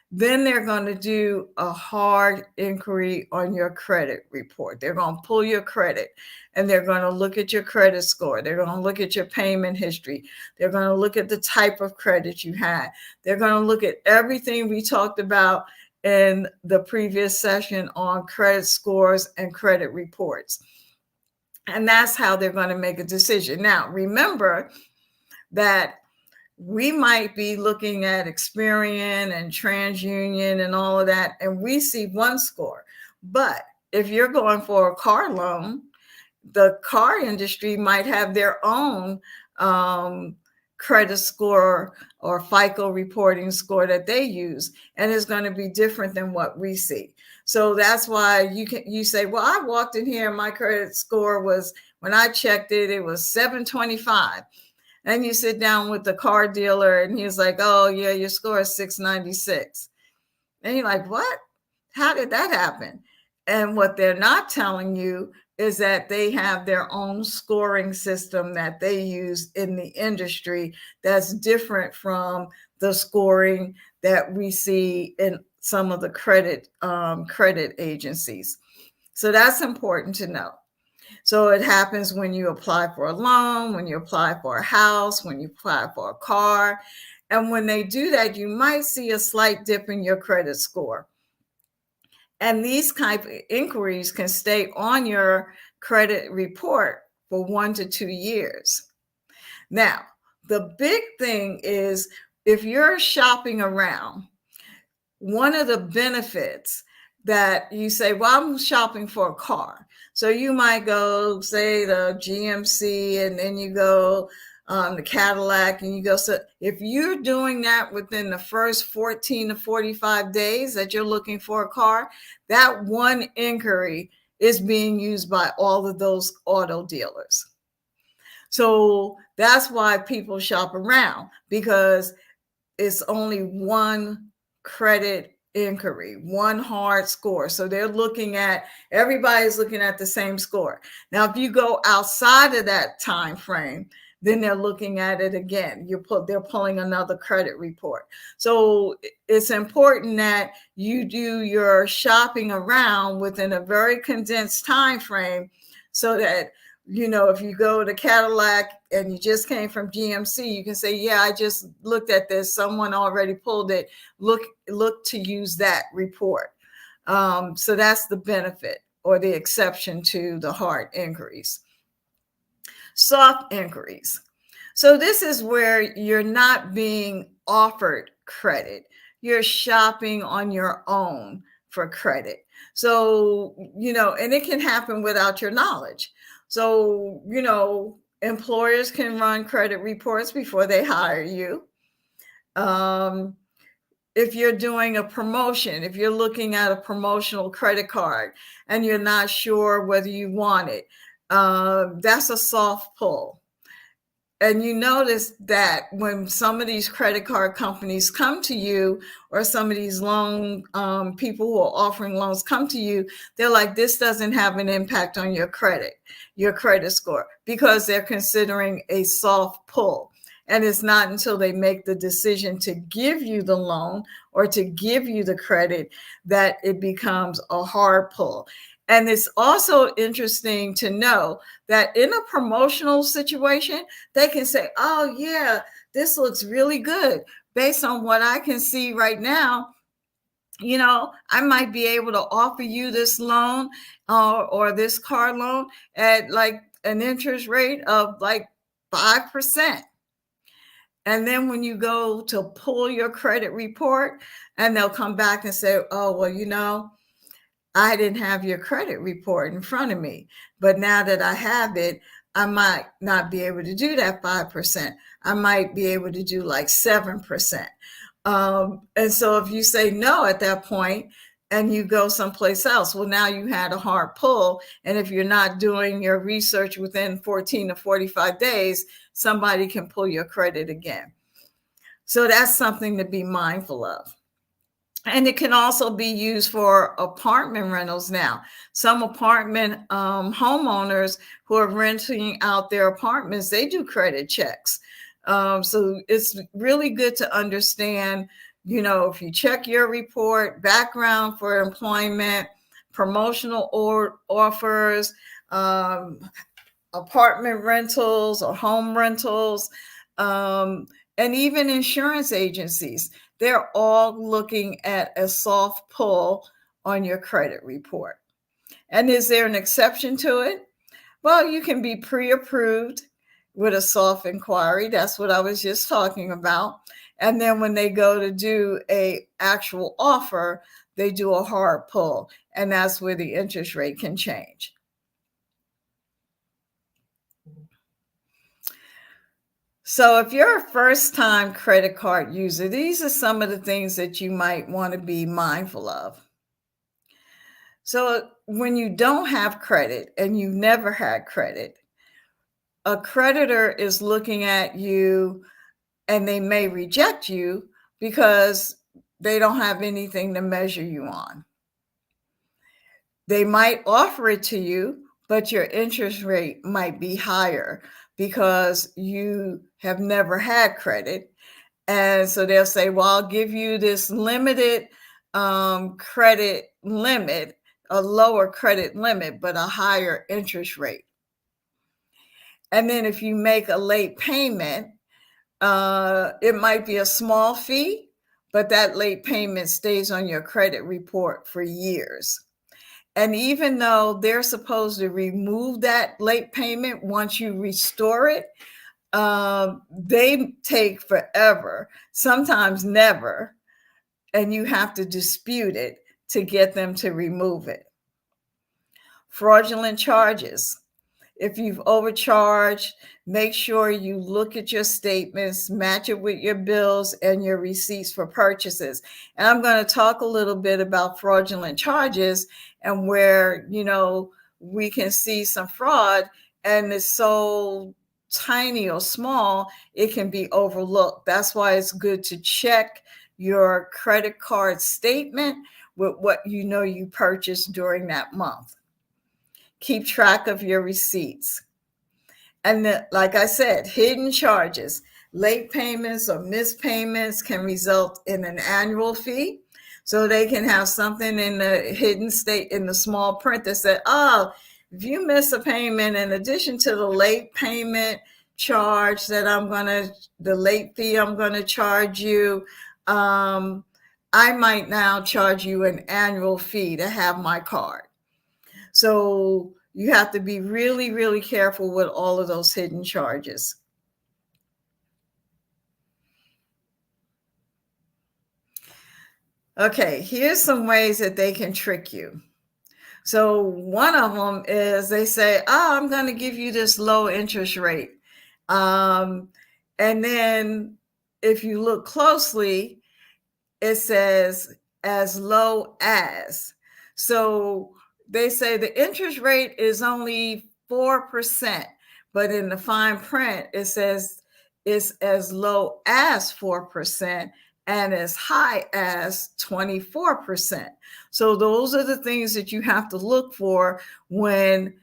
then they're going to do a hard inquiry on your credit report. They're going to pull your credit and they're going to look at your credit score. They're going to look at your payment history. They're going to look at the type of credit you had. They're going to look at everything we talked about in the previous session on credit scores and credit reports. And that's how they're going to make a decision. Now, remember that we might be looking at Experian and TransUnion and all of that, and we see one score. But if you're going for a car loan, the car industry might have their own credit score or FICO reporting score that they use, and it's going to be different than what we see. So that's why you say, well, I walked in here, my credit score was, when I checked it, it was 725. And you sit down with the car dealer and he's like, oh, yeah, your score is 696. And you're like, what? How did that happen? And what they're not telling you is that they have their own scoring system that they use in the industry that's different from the scoring that we see in some of the credit agencies. So that's important to know. So it happens when you apply for a loan, when you apply for a house, when you apply for a car. And when they do that, you might see a slight dip in your credit score. And these type of inquiries can stay on your credit report for 1 to 2 years. Now, the big thing is if you're shopping around, one of the benefits that you say, well, I'm shopping for a car. So you might go, say, the GMC, and then you go the Cadillac, and you go. So if you're doing that within the first 14 to 45 days that you're looking for a car, that one inquiry is being used by all of those auto dealers. So that's why people shop around, because it's only one credit inquiry, one hard score. So everybody's looking at the same score. Now, if you go outside of that time frame, then they're looking at it again. They're pulling another credit report. So it's important that you do your shopping around within a very condensed time frame, so that if you go to Cadillac and you just came from GMC, you can say, yeah, I just looked at this. Someone already pulled it. Look to use that report. So that's the benefit or the exception to the hard inquiries. Soft inquiries. So this is where you're not being offered credit. You're shopping on your own for credit. So, and it can happen without your knowledge. So, employers can run credit reports before they hire you. If you're doing a promotion, if you're looking at a promotional credit card and you're not sure whether you want it, that's a soft pull. And you notice that when some of these credit card companies come to you, or some of these loan people who are offering loans come to you, they're like, this doesn't have an impact on your credit score, because they're considering a soft pull. And it's not until they make the decision to give you the loan or to give you the credit that it becomes a hard pull. And it's also interesting to know that in a promotional situation, they can say, oh, yeah, this looks really good. Based on what I can see right now, I might be able to offer you this loan or this car loan at like an interest rate of like 5%. And then when you go to pull your credit report, and they'll come back and say, oh, well, I didn't have your credit report in front of me, but now that I have it, I might not be able to do that 5%. I might be able to do like 7%. And so if you say no at that point, and you go someplace else. Well, now you had a hard pull. And if you're not doing your research within 14 to 45 days, somebody can pull your credit again. So that's something to be mindful of. And it can also be used for apartment rentals now. Some apartment homeowners who are renting out their apartments, they do credit checks. So it's really good to understand, if you check your report, background for employment, promotional offers, apartment rentals or home rentals, and even insurance agencies. They're all looking at a soft pull on your credit report. And is there an exception to it? Well, you can be pre-approved with a soft inquiry. That's what I was just talking about. And then when they go to do an actual offer, they do a hard pull. And that's where the interest rate can change. So if you're a first-time credit card user, these are some of the things that you might want to be mindful of. So when you don't have credit and you've never had credit, a creditor is looking at you and they may reject you because they don't have anything to measure you on. They might offer it to you, but your interest rate might be higher because you have never had credit. And so they'll say, well, I'll give you this limited credit limit, a lower credit limit, but a higher interest rate. And then if you make a late payment, it might be a small fee, but that late payment stays on your credit report for years. And even though they're supposed to remove that late payment once you restore it, they take forever, sometimes never, and you have to dispute it to get them to remove it. Fraudulent charges. If you've overcharged, make sure you look at your statements, match it with your bills and your receipts for purchases. And I'm going to talk a little bit about fraudulent charges and where, we can see some fraud and it's so tiny or small, it can be overlooked. That's why it's good to check your credit card statement with what you purchased during that month. Keep track of your receipts. And like I said, hidden charges, late payments or missed payments can result in an annual fee. So they can have something in the hidden state in the small print that said, oh, if you miss a payment, in addition to the late payment charge that the late fee I'm going to charge you, I might now charge you an annual fee to have my card. So you have to be really, really careful with all of those hidden charges. Okay, here's some ways that they can trick you. So one of them is they say, oh, I'm going to give you this low interest rate. And then if you look closely, it says as low as. So they say the interest rate is only 4%, but in the fine print, it says it's as low as 4% and as high as 24%. So those are the things that you have to look for when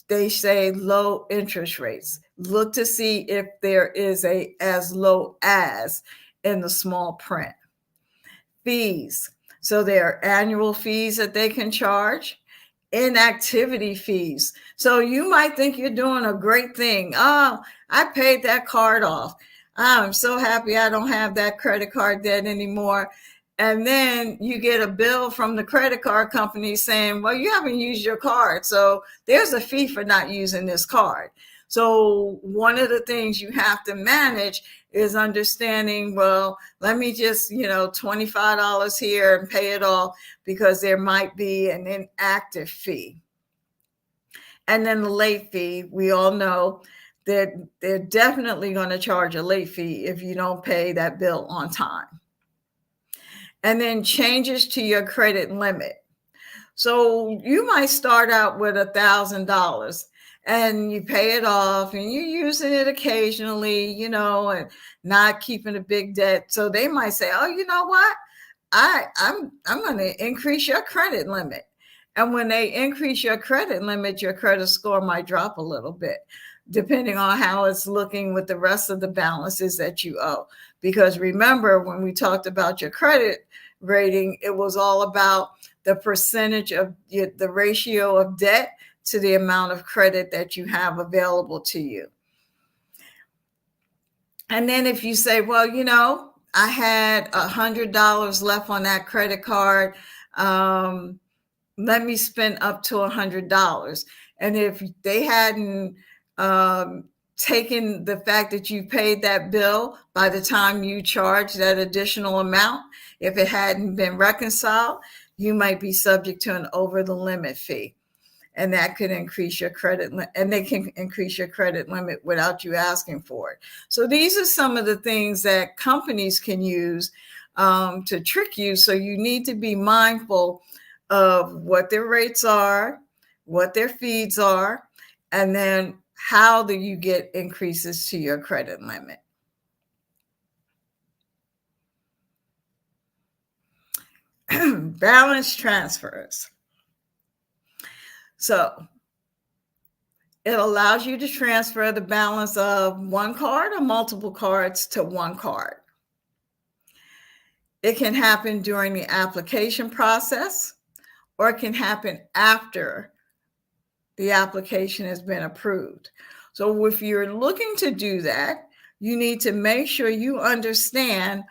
they say low interest rates. Look to see if there is a as low as in the small print. Fees. So there are annual fees that they can charge. Inactivity fees. So you might think you're doing a great thing. Oh, I paid that card off. I'm so happy I don't have that credit card debt anymore. And then you get a bill from the credit card company saying, well, you haven't used your card. So there's a fee for not using this card. So one of the things you have to manage is understanding, well, let me just, $25 here and pay it off because there might be an inactive fee. And then the late fee, we all know that they're definitely going to charge a late fee if you don't pay that bill on time. and then changes to your credit limit. So you might start out with $1,000 and you pay it off and you're using it occasionally, and not keeping a big debt. So they might say, oh, you know what? I'm going to increase your credit limit. And when they increase your credit limit, your credit score might drop a little bit, depending on how it's looking with the rest of the balances that you owe. Because remember, when we talked about your credit rating, it was all about the percentage of the ratio of debt to the amount of credit that you have available to you. And then if you say, well, I had $100 left on that credit card, let me spend up to $100. And if they hadn't taken the fact that you paid that bill by the time you charged that additional amount, if it hadn't been reconciled, you might be subject to an over the limit fee. And that could increase your credit, and they can increase your credit limit without you asking for it. So these are some of the things that companies can use to trick you. So you need to be mindful of what their rates are, what their fees are, and then how do you get increases to your credit limit. Balance transfers. So it allows you to transfer the balance of one card or multiple cards to one card. It can happen during the application process, or it can happen after the application has been approved. So if you're looking to do that, you need to make sure you understand,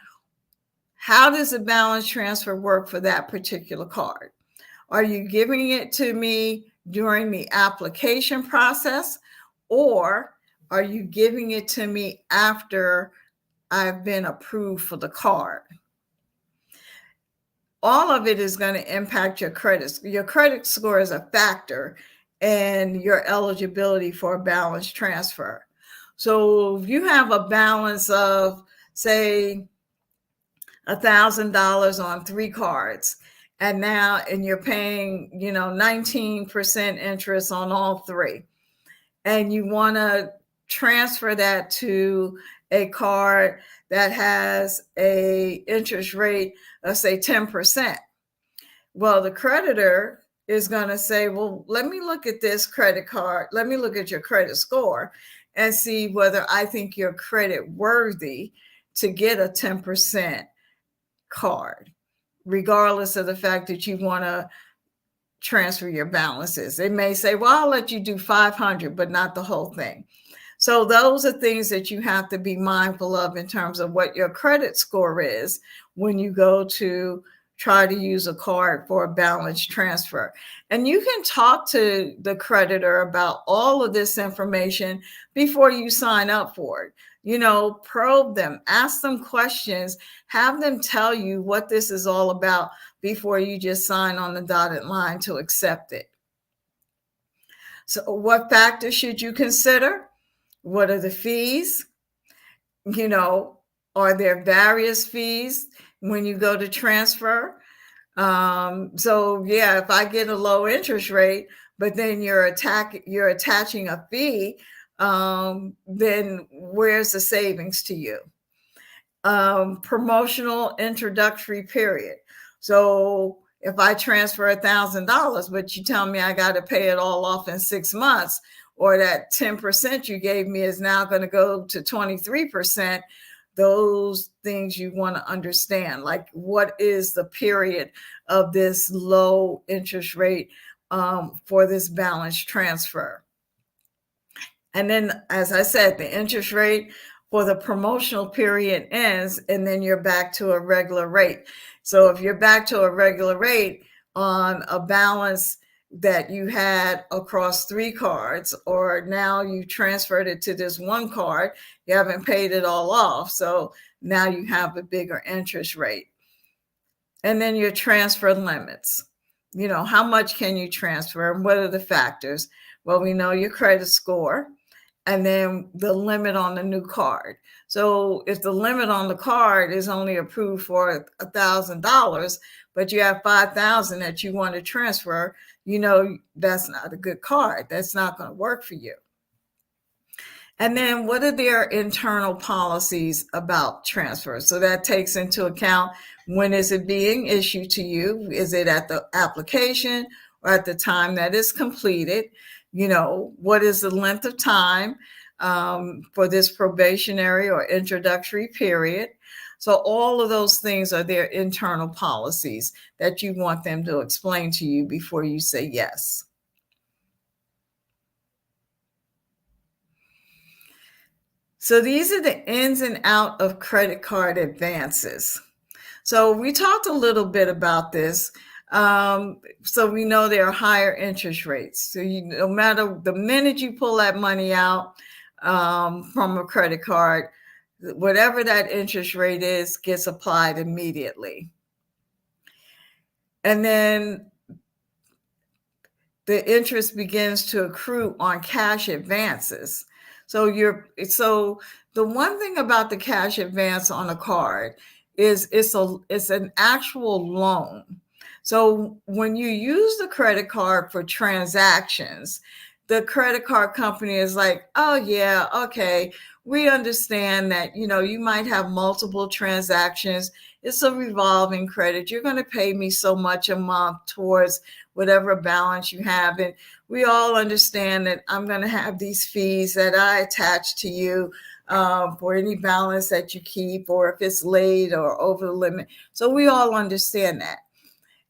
how does a balance transfer work for that particular card? Are you giving it to me during the application process, or are you giving it to me after I've been approved for the card? All of it is going to impact your credit. Your credit score is a factor in your eligibility for a balance transfer. So if you have a balance of, say, $1,000 on 3 cards, and you're paying, 19% interest on all 3, and you want to transfer that to a card that has a interest rate of, say, 10%. Well, the creditor is going to say, well, let me look at this credit card. Let me look at your credit score and see whether I think you're credit worthy to get a 10% card, regardless of the fact that you want to transfer your balances. They may say, well, I'll let you do 500, but not the whole thing. So those are things that you have to be mindful of in terms of what your credit score is when you go to try to use a card for a balance transfer. And you can talk to the creditor about all of this information before you sign up for it. Probe them, ask them questions, have them tell you what this is all about before you just sign on the dotted line to accept it. So what factors should you consider? What are the fees? Are there various fees when you go to transfer? If I get a low interest rate, but then you're attaching a fee, then where's the savings to you? Promotional introductory period. So if I transfer $1,000, but you tell me I got to pay it all off in 6 months, or that 10% you gave me is now going to go to 23%, those things you want to understand. Like, what is the period of this low interest rate for this balance transfer? And then, as I said, the interest rate for the promotional period ends, and then you're back to a regular rate. So if you're back to a regular rate on a balance that you had across 3 cards, or now you transferred it to this one card, you haven't paid it all off. So now you have a bigger interest rate. And then your transfer limits. How much can you transfer, and what are the factors? Well, we know your credit score, and then the limit on the new card. So if the limit on the card is only approved for $1,000, but you have 5,000 that you want to transfer, that's not a good card. That's not going to work for you. And then what are their internal policies about transfer? So that takes into account, when is it being issued to you? Is it at the application or at the time that it's completed? What is the length of time for this probationary or introductory period? So all of those things are their internal policies that you want them to explain to you before you say yes. So these are the ins and out of credit card advances. So we talked a little bit about this. So we know there are higher interest rates. So no matter the minute you pull that money out from a credit card, whatever that interest rate is gets applied immediately. And then the interest begins to accrue on cash advances. So the one thing about the cash advance on a card is it's an actual loan. So when you use the credit card for transactions, the credit card company is like, oh yeah, okay, we understand that, you might have multiple transactions. It's a revolving credit. You're going to pay me so much a month towards whatever balance you have. And we all understand that I'm going to have these fees that I attach to you for any balance that you keep, or if it's late or over the limit. So we all understand that.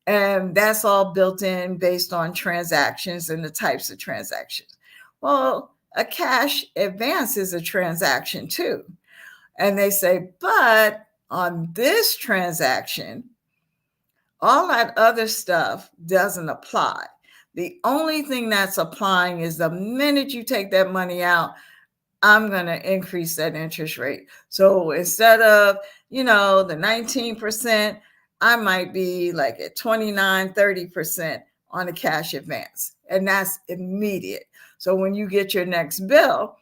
And that's all built in based on transactions and the types of transactions. Well, a cash advance is a transaction too. And they say, but on this transaction, all that other stuff doesn't apply. The only thing that's applying is the minute you take that money out, I'm going to increase that interest rate. So instead of, the 19%, I might be like at 29, 30% on a cash advance. And that's immediate. So when you get your next bill,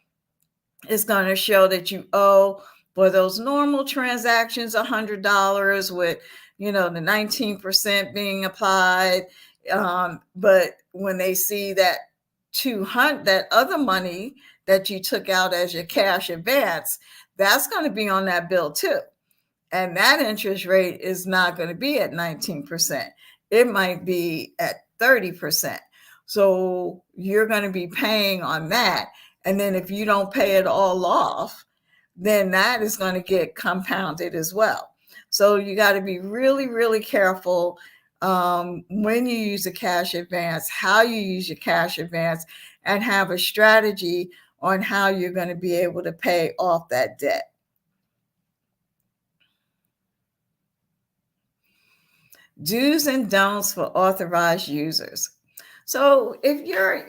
it's going to show that you owe, for those normal transactions, $100 with, the 19% being applied. But when they see that that other money that you took out as your cash advance, that's going to be on that bill too. And that interest rate is not going to be at 19%. It might be at 30%. So you're going to be paying on that. And then if you don't pay it all off, then that is going to get compounded as well. So you got to be really, really careful when you use a cash advance, how you use your cash advance, and have a strategy on how you're going to be able to pay off that debt. Do's and don'ts for authorized users. So if you're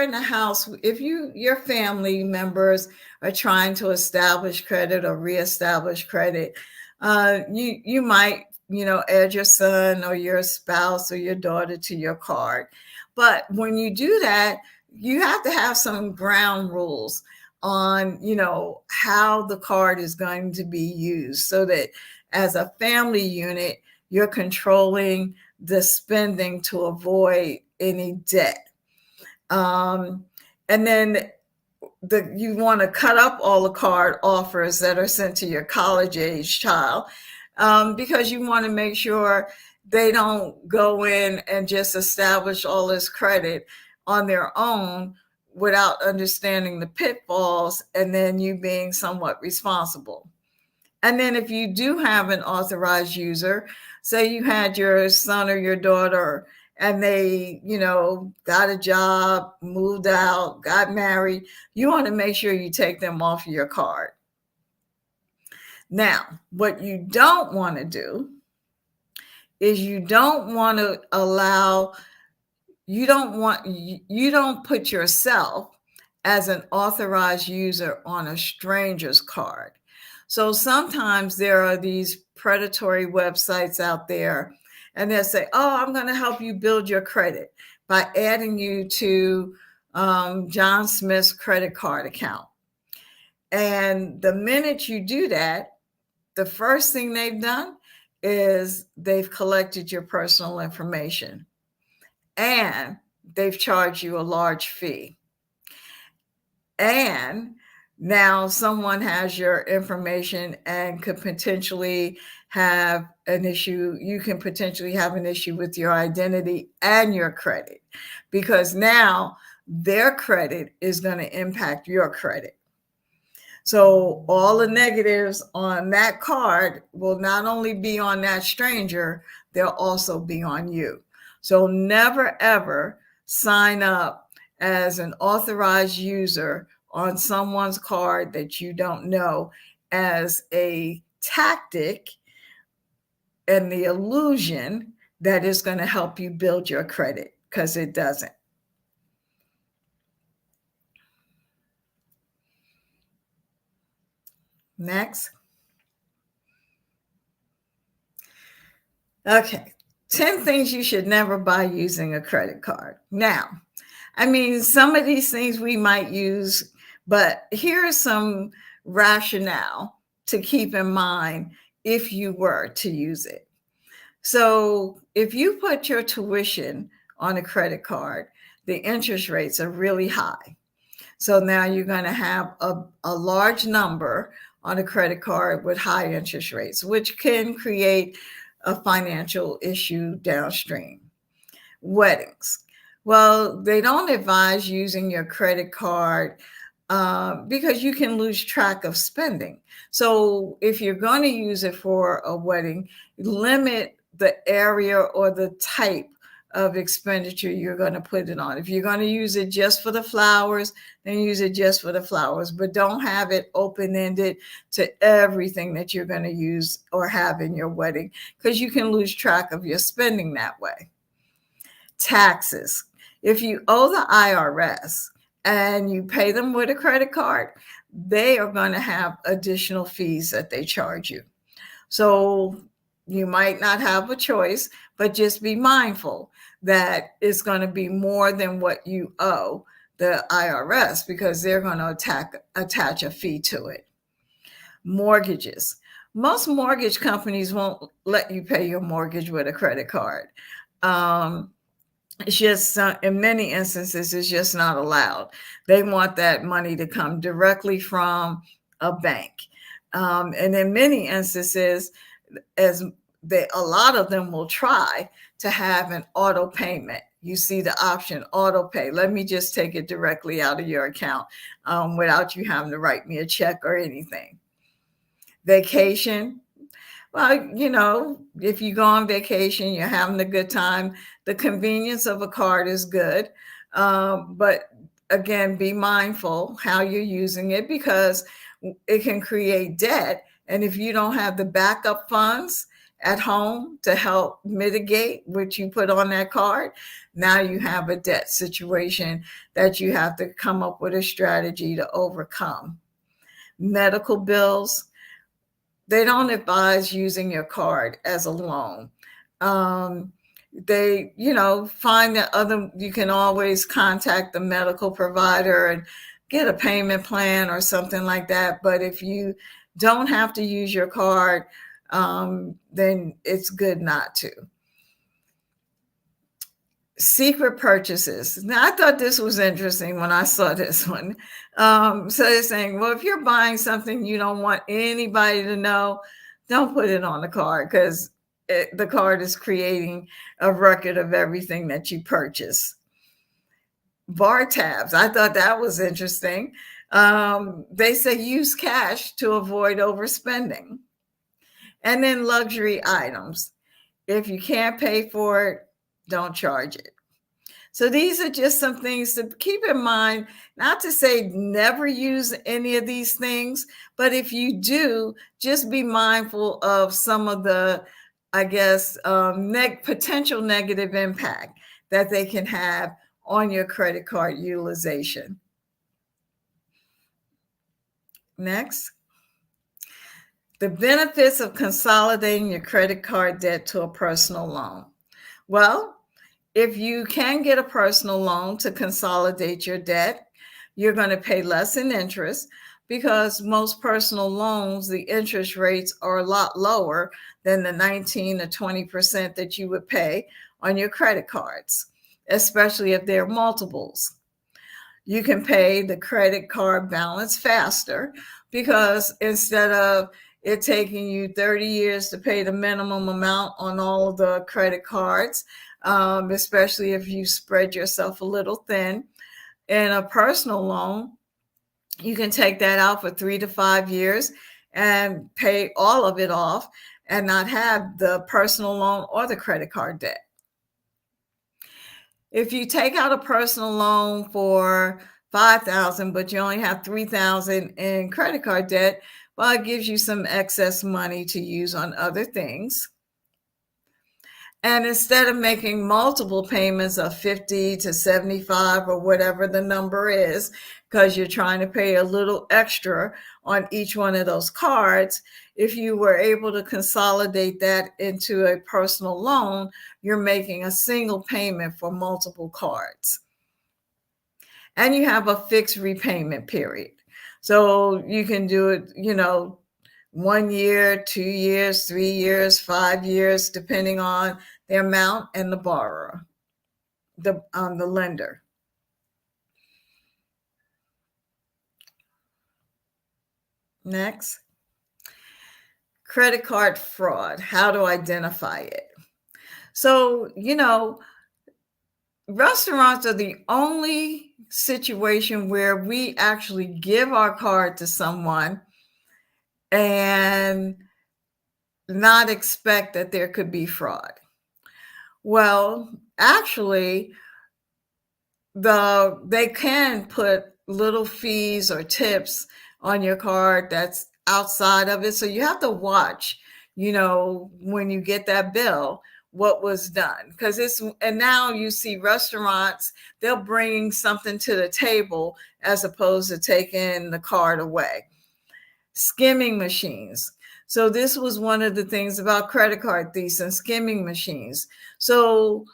in the house, if your family members are trying to establish credit or reestablish credit, you might, add your son or your spouse or your daughter to your card. But when you do that, you have to have some ground rules on, how the card is going to be used, so that as a family unit, you're controlling the spending to avoid any debt. And then you want to cut up all the card offers that are sent to your college age child, because you want to make sure they don't go in and just establish all this credit on their own without understanding the pitfalls, and then you being somewhat responsible. And then if you do have an authorized user, say you had your son or your daughter and they, got a job, moved out, got married, you want to make sure you take them off your card. Now, what you don't want to do is you don't put yourself as an authorized user on a stranger's card. So sometimes there are these predatory websites out there, and they'll say, oh, I'm going to help you build your credit by adding you to John Smith's credit card account. And the minute you do that, the first thing they've done is they've collected your personal information and they've charged you a large fee. And now someone has your information and could potentially have an issue. You can potentially have an issue with your identity and your credit, because now their credit is going to impact your credit. So all the negatives on that card will not only be on that stranger, they'll also be on you. So never, ever sign up as an authorized user on someone's card that you don't know, as a tactic and the illusion that is going to help you build your credit, because it doesn't. Next. Okay. 10 things you should never buy using a credit card. Now, I mean, some of these things we might use, but here's some rationale to keep in mind if you were to use it. So if you put your tuition on a credit card, the interest rates are really high. So now you're going to have a large number on a credit card with high interest rates, which can create a financial issue downstream. Weddings. Well, they don't advise using your credit card because you can lose track of spending. So if you're going to use it for a wedding, limit the area or the type of expenditure you're going to put it on. If you're going to use it just for the flowers, then use it just for the flowers, but don't have it open-ended to everything that you're going to use or have in your wedding, because you can lose track of your spending that way. Taxes. If you owe the IRS and you pay them with a credit card, they are going to have additional fees that they charge you. So you might not have a choice, but just be mindful that it's going to be more than what you owe the IRS, because they're going to attach a fee to it. Mortgages. Most mortgage companies won't let you pay your mortgage with a credit card. It's just, in many instances, it's just not allowed. They want that money to come directly from a bank. And in many instances, a lot of them will try to have an auto payment. You see the option auto pay. Let me just take it directly out of your account without you having to write me a check or anything. Vacation. Well, you know, if you go on vacation, you're having a good time, the convenience of a card is good. But again, be mindful how you're using it, because it can create debt. And if you don't have the backup funds at home to help mitigate what you put on that card, now you have a debt situation that you have to come up with a strategy to overcome. Medical bills. They don't advise using your card as a loan. They, find that you can always contact the medical provider and get a payment plan or something like that. But if you don't have to use your card, then it's good not to. Secret purchases. Now, I thought this was interesting when I saw this one. So they're saying, well, if you're buying something you don't want anybody to know, don't put it on the card, because the card is creating a record of everything that you purchase. Bar tabs. I thought that was interesting. They say use cash to avoid overspending. And then luxury items. If you can't pay for it, don't charge it. So these are just some things to keep in mind, not to say never use any of these things, but if you do, just be mindful of some of the, potential negative impact that they can have on your credit card utilization. Next. The benefits of consolidating your credit card debt to a personal loan. Well, If you can get a personal loan to consolidate your debt, you're going to pay less in interest because most personal loans, the interest rates are a lot lower than the 19 to 20% that you would pay on your credit cards, especially if they're multiples. You can pay the credit card balance faster because instead of it taking you 30 years to pay the minimum amount on all of the credit cards, especially if you spread yourself a little thin, in a personal loan, you can take that out for 3 to 5 years and pay all of it off and not have the personal loan or the credit card debt. If you take out a personal loan for $5,000, but you only have $3,000 in credit card debt, well, it gives you some excess money to use on other things. And instead of making multiple payments of 50 to 75 or whatever the number is, because you're trying to pay a little extra on each one of those cards, if you were able to consolidate that into a personal loan, you're making a single payment for multiple cards. And you have a fixed repayment period. So you can do it, 1 year, 2 years, 3 years, 5 years, depending on the amount and the borrower, the lender. Next, credit card fraud, how to identify it. So, restaurants are the only situation where we actually give our card to someone and not expect that there could be fraud. Well, actually, they can put little fees or tips on your card that's outside of it. So you have to watch, when you get that bill, what was done. And now you see restaurants, they'll bring something to the table as opposed to taking the card away. Skimming machines. So this was one of the things about credit card thieves and skimming machines. So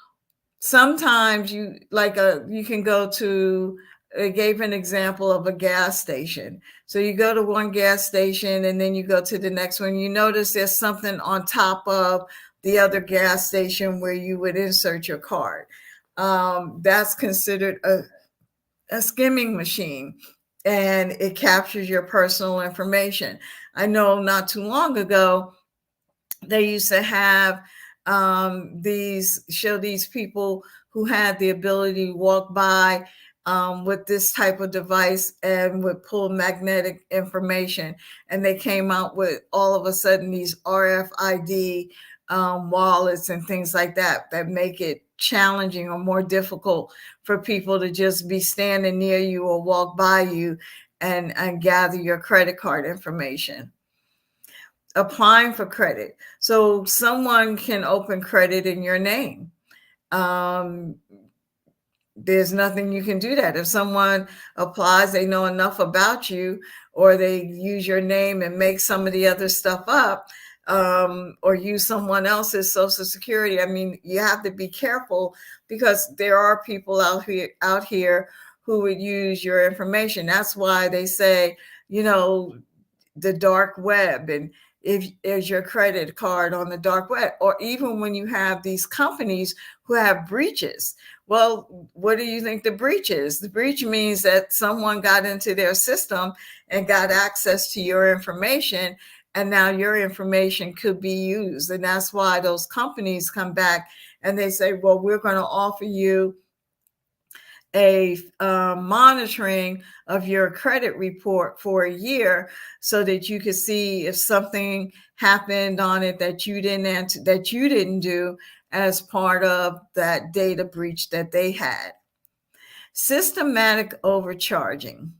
sometimes you can go to, it gave an example of a gas station. So you go to one gas station and then you go to the next one. You notice there's something on top of the other gas station where you would insert your card. That's considered a skimming machine, and it captures your personal information. I know not too long ago, they used to have these people who had the ability to walk by with this type of device and would pull magnetic information. And they came out with all of a sudden these RFID wallets and things like that make it challenging or more difficult for people to just be standing near you or walk by you and gather your credit card information. Applying for credit. So someone can open credit in your name. There's nothing you can do that. If someone applies, they know enough about you, or they use your name and make some of the other stuff up, or use someone else's social security. I mean, you have to be careful because there are people out here who would use your information. That's why they say, the dark web, and if is your credit card on the dark web, or even when you have these companies who have breaches. Well, what do you think the breach is? The breach means that someone got into their system and got access to your information, and now your information could be used. And that's why those companies come back and they say, well, we're going to offer you a monitoring of your credit report for a year so that you can see if something happened on it that you didn't do as part of that data breach that they had. Systematic overcharging.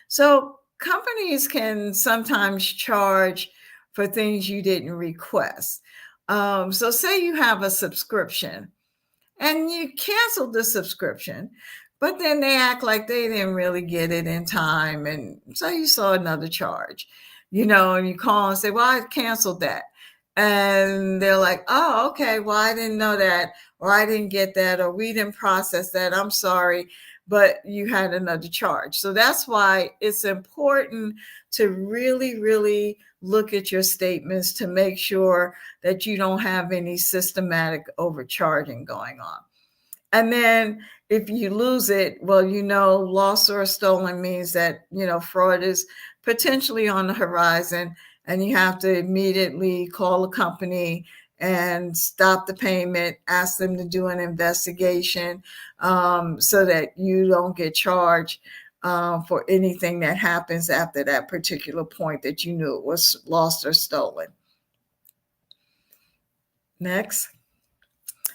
So companies can sometimes charge for things you didn't request. So say you have a subscription and you canceled the subscription, but then they act like they didn't really get it in time. And so you saw another charge, and you call and say, well, I canceled that. And they're like, oh, okay, well, I didn't know that. or I didn't get that, or we didn't process that, I'm sorry, but you had another charge. So that's why it's important to really, really look at your statements to make sure that you don't have any systematic overcharging going on. And then if you lose it, well, lost or stolen means that, fraud is potentially on the horizon, and you have to immediately call the company and stop the payment, ask them to do an investigation, so that you don't get charged for anything that happens after that particular point that you knew it was lost or stolen. Next,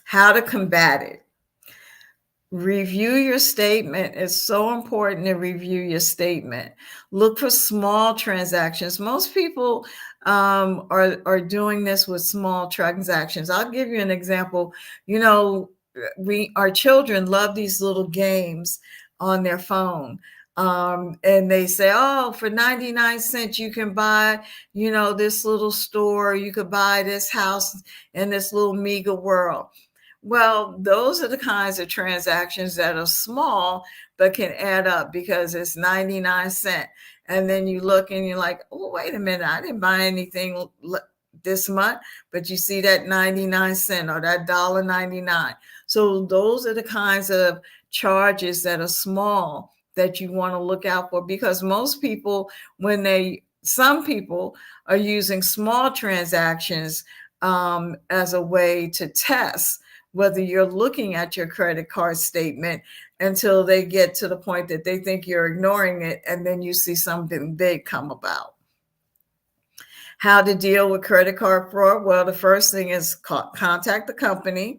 how to combat it. Review your statement. It's so important to review your statement. Look for small transactions. Most people are doing this with small transactions. I'll give you an example. Our children love these little games on their phone. And they say, oh, for 99 cents, you can buy, this little store, you could buy this house in this little meager world. Well, those are the kinds of transactions that are small, but can add up because it's 99 cents. And then you look and you're like, oh, wait a minute, I didn't buy anything this month, but you see that 99 cents or that $1.99. So those are the kinds of charges that are small that you want to look out for, because most people, some people are using small transactions as a way to test whether you're looking at your credit card statement until they get to the point that they think you're ignoring it, and then you see something big come about. How to deal with credit card fraud? Well, the first thing is contact the company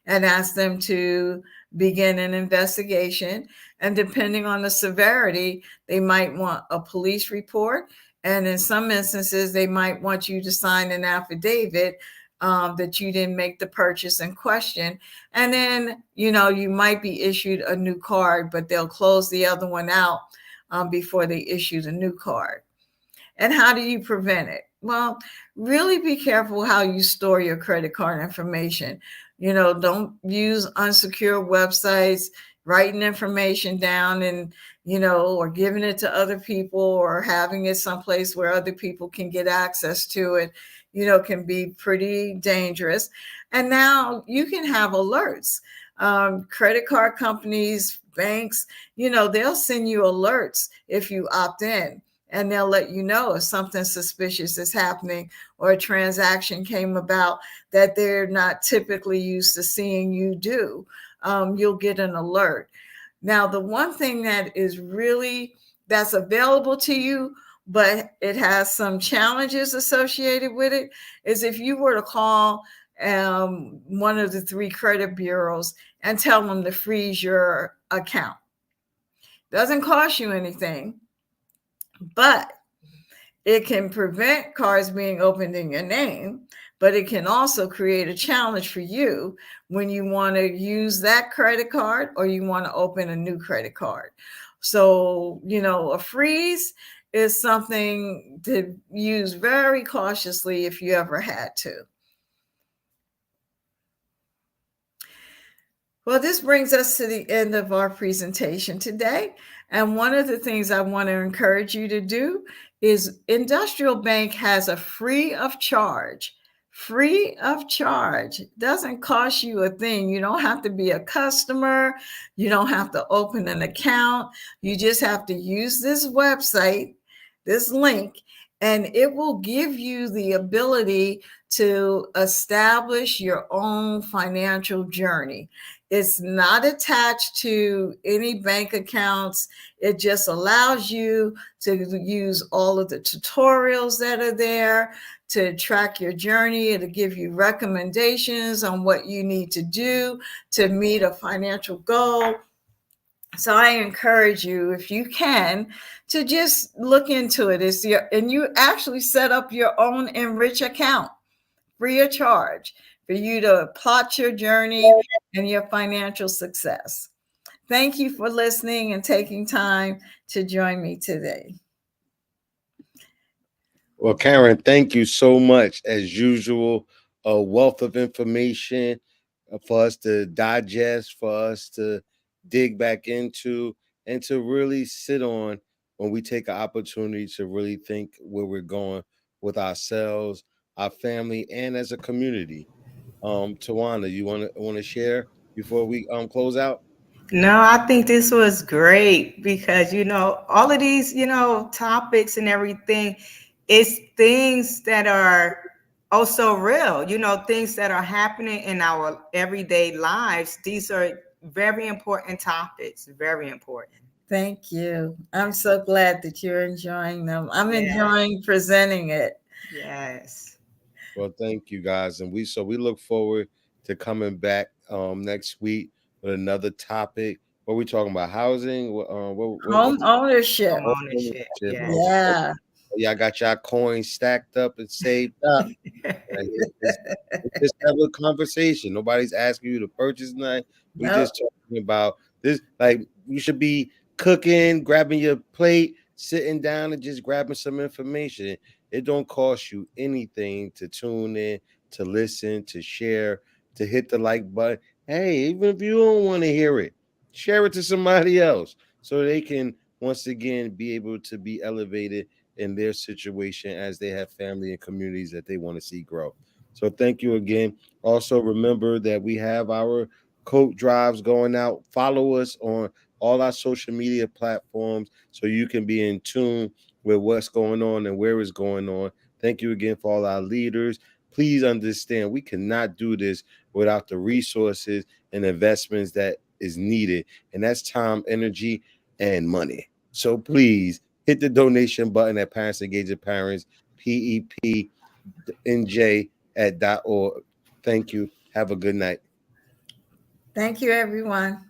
and ask them to begin an investigation. And depending on the severity, they might want a police report. And in some instances, they might want you to sign an affidavit that you didn't make the purchase in question. And then, you might be issued a new card, but they'll close the other one out before they issue the new card. And how do you prevent it? Well, really be careful how you store your credit card information. Don't use unsecure websites, writing information down and, or giving it to other people or having it someplace where other people can get access to it, can be pretty dangerous. And now you can have alerts. Credit card companies, banks, they'll send you alerts if you opt in. And they'll let you know if something suspicious is happening or a transaction came about that they're not typically used to seeing you do. You'll get an alert. Now, the one thing that's available to you, but it has some challenges associated with it, is if you were to call one of the 3 credit bureaus and tell them to freeze your account. Doesn't cost you anything, but it can prevent cards being opened in your name, but it can also create a challenge for you when you want to use that credit card or you want to open a new credit card. So, a freeze is something to use very cautiously if you ever had to. Well, this brings us to the end of our presentation today. And one of the things I want to encourage you to do is Industrial Bank has a free of charge, doesn't cost you a thing. You don't have to be a customer. You don't have to open an account. You just have to use this website, this link, and it will give you the ability to establish your own financial journey. It's not attached to any bank accounts. It just allows you to use all of the tutorials that are there to track your journey. It'll give you recommendations on what you need to do to meet a financial goal. So I encourage you, if you can, to just look into it. And you actually set up your own Enrich account free of charge for you to plot your journey and your financial success. Thank you for listening and taking time to join me today. Well, Karen, thank you so much. As usual, a wealth of information. for us to digest, for us to dig back into, and to really sit on when we take an opportunity to really think where we're going with ourselves, our family, and as a community. Tawana, you want to share before we close out? No, I think this was great because, all of these, topics and everything, it's things that are also real, things that are happening in our everyday lives. These are very important topics, very important. Thank you. I'm so glad that you're enjoying them. I'm Yeah. enjoying presenting it. Yes. Well, thank you guys, and we look forward to coming back next week with another topic. What we talking about? Housing? Home What's ownership. Home home ownership. ownership? Yes. Yeah. Y'all got y'all coins stacked up and saved up. Like, it's just have a conversation. Nobody's asking you to purchase nothing. We Nope. just talking about this. Like, you should be cooking, grabbing your plate, sitting down, and just grabbing some information. It don't cost you anything to tune in, to listen, to share, to hit the like button. Hey, even if you don't want to hear it, share it to somebody else so they can once again be able to be elevated in their situation as they have family and communities that they want to see grow. So thank you again. Also, remember that we have our coat drives going out. Follow us on all our social media platforms so you can be in tune with what's going on and where it's going on. Thank you again for all our leaders. Please understand we cannot do this without the resources and investments that is needed, and that's time, energy, and money. So please hit the donation button at Parents Engaging Parents, PEPNJ .org. Thank you. Have a good night. Thank you, everyone.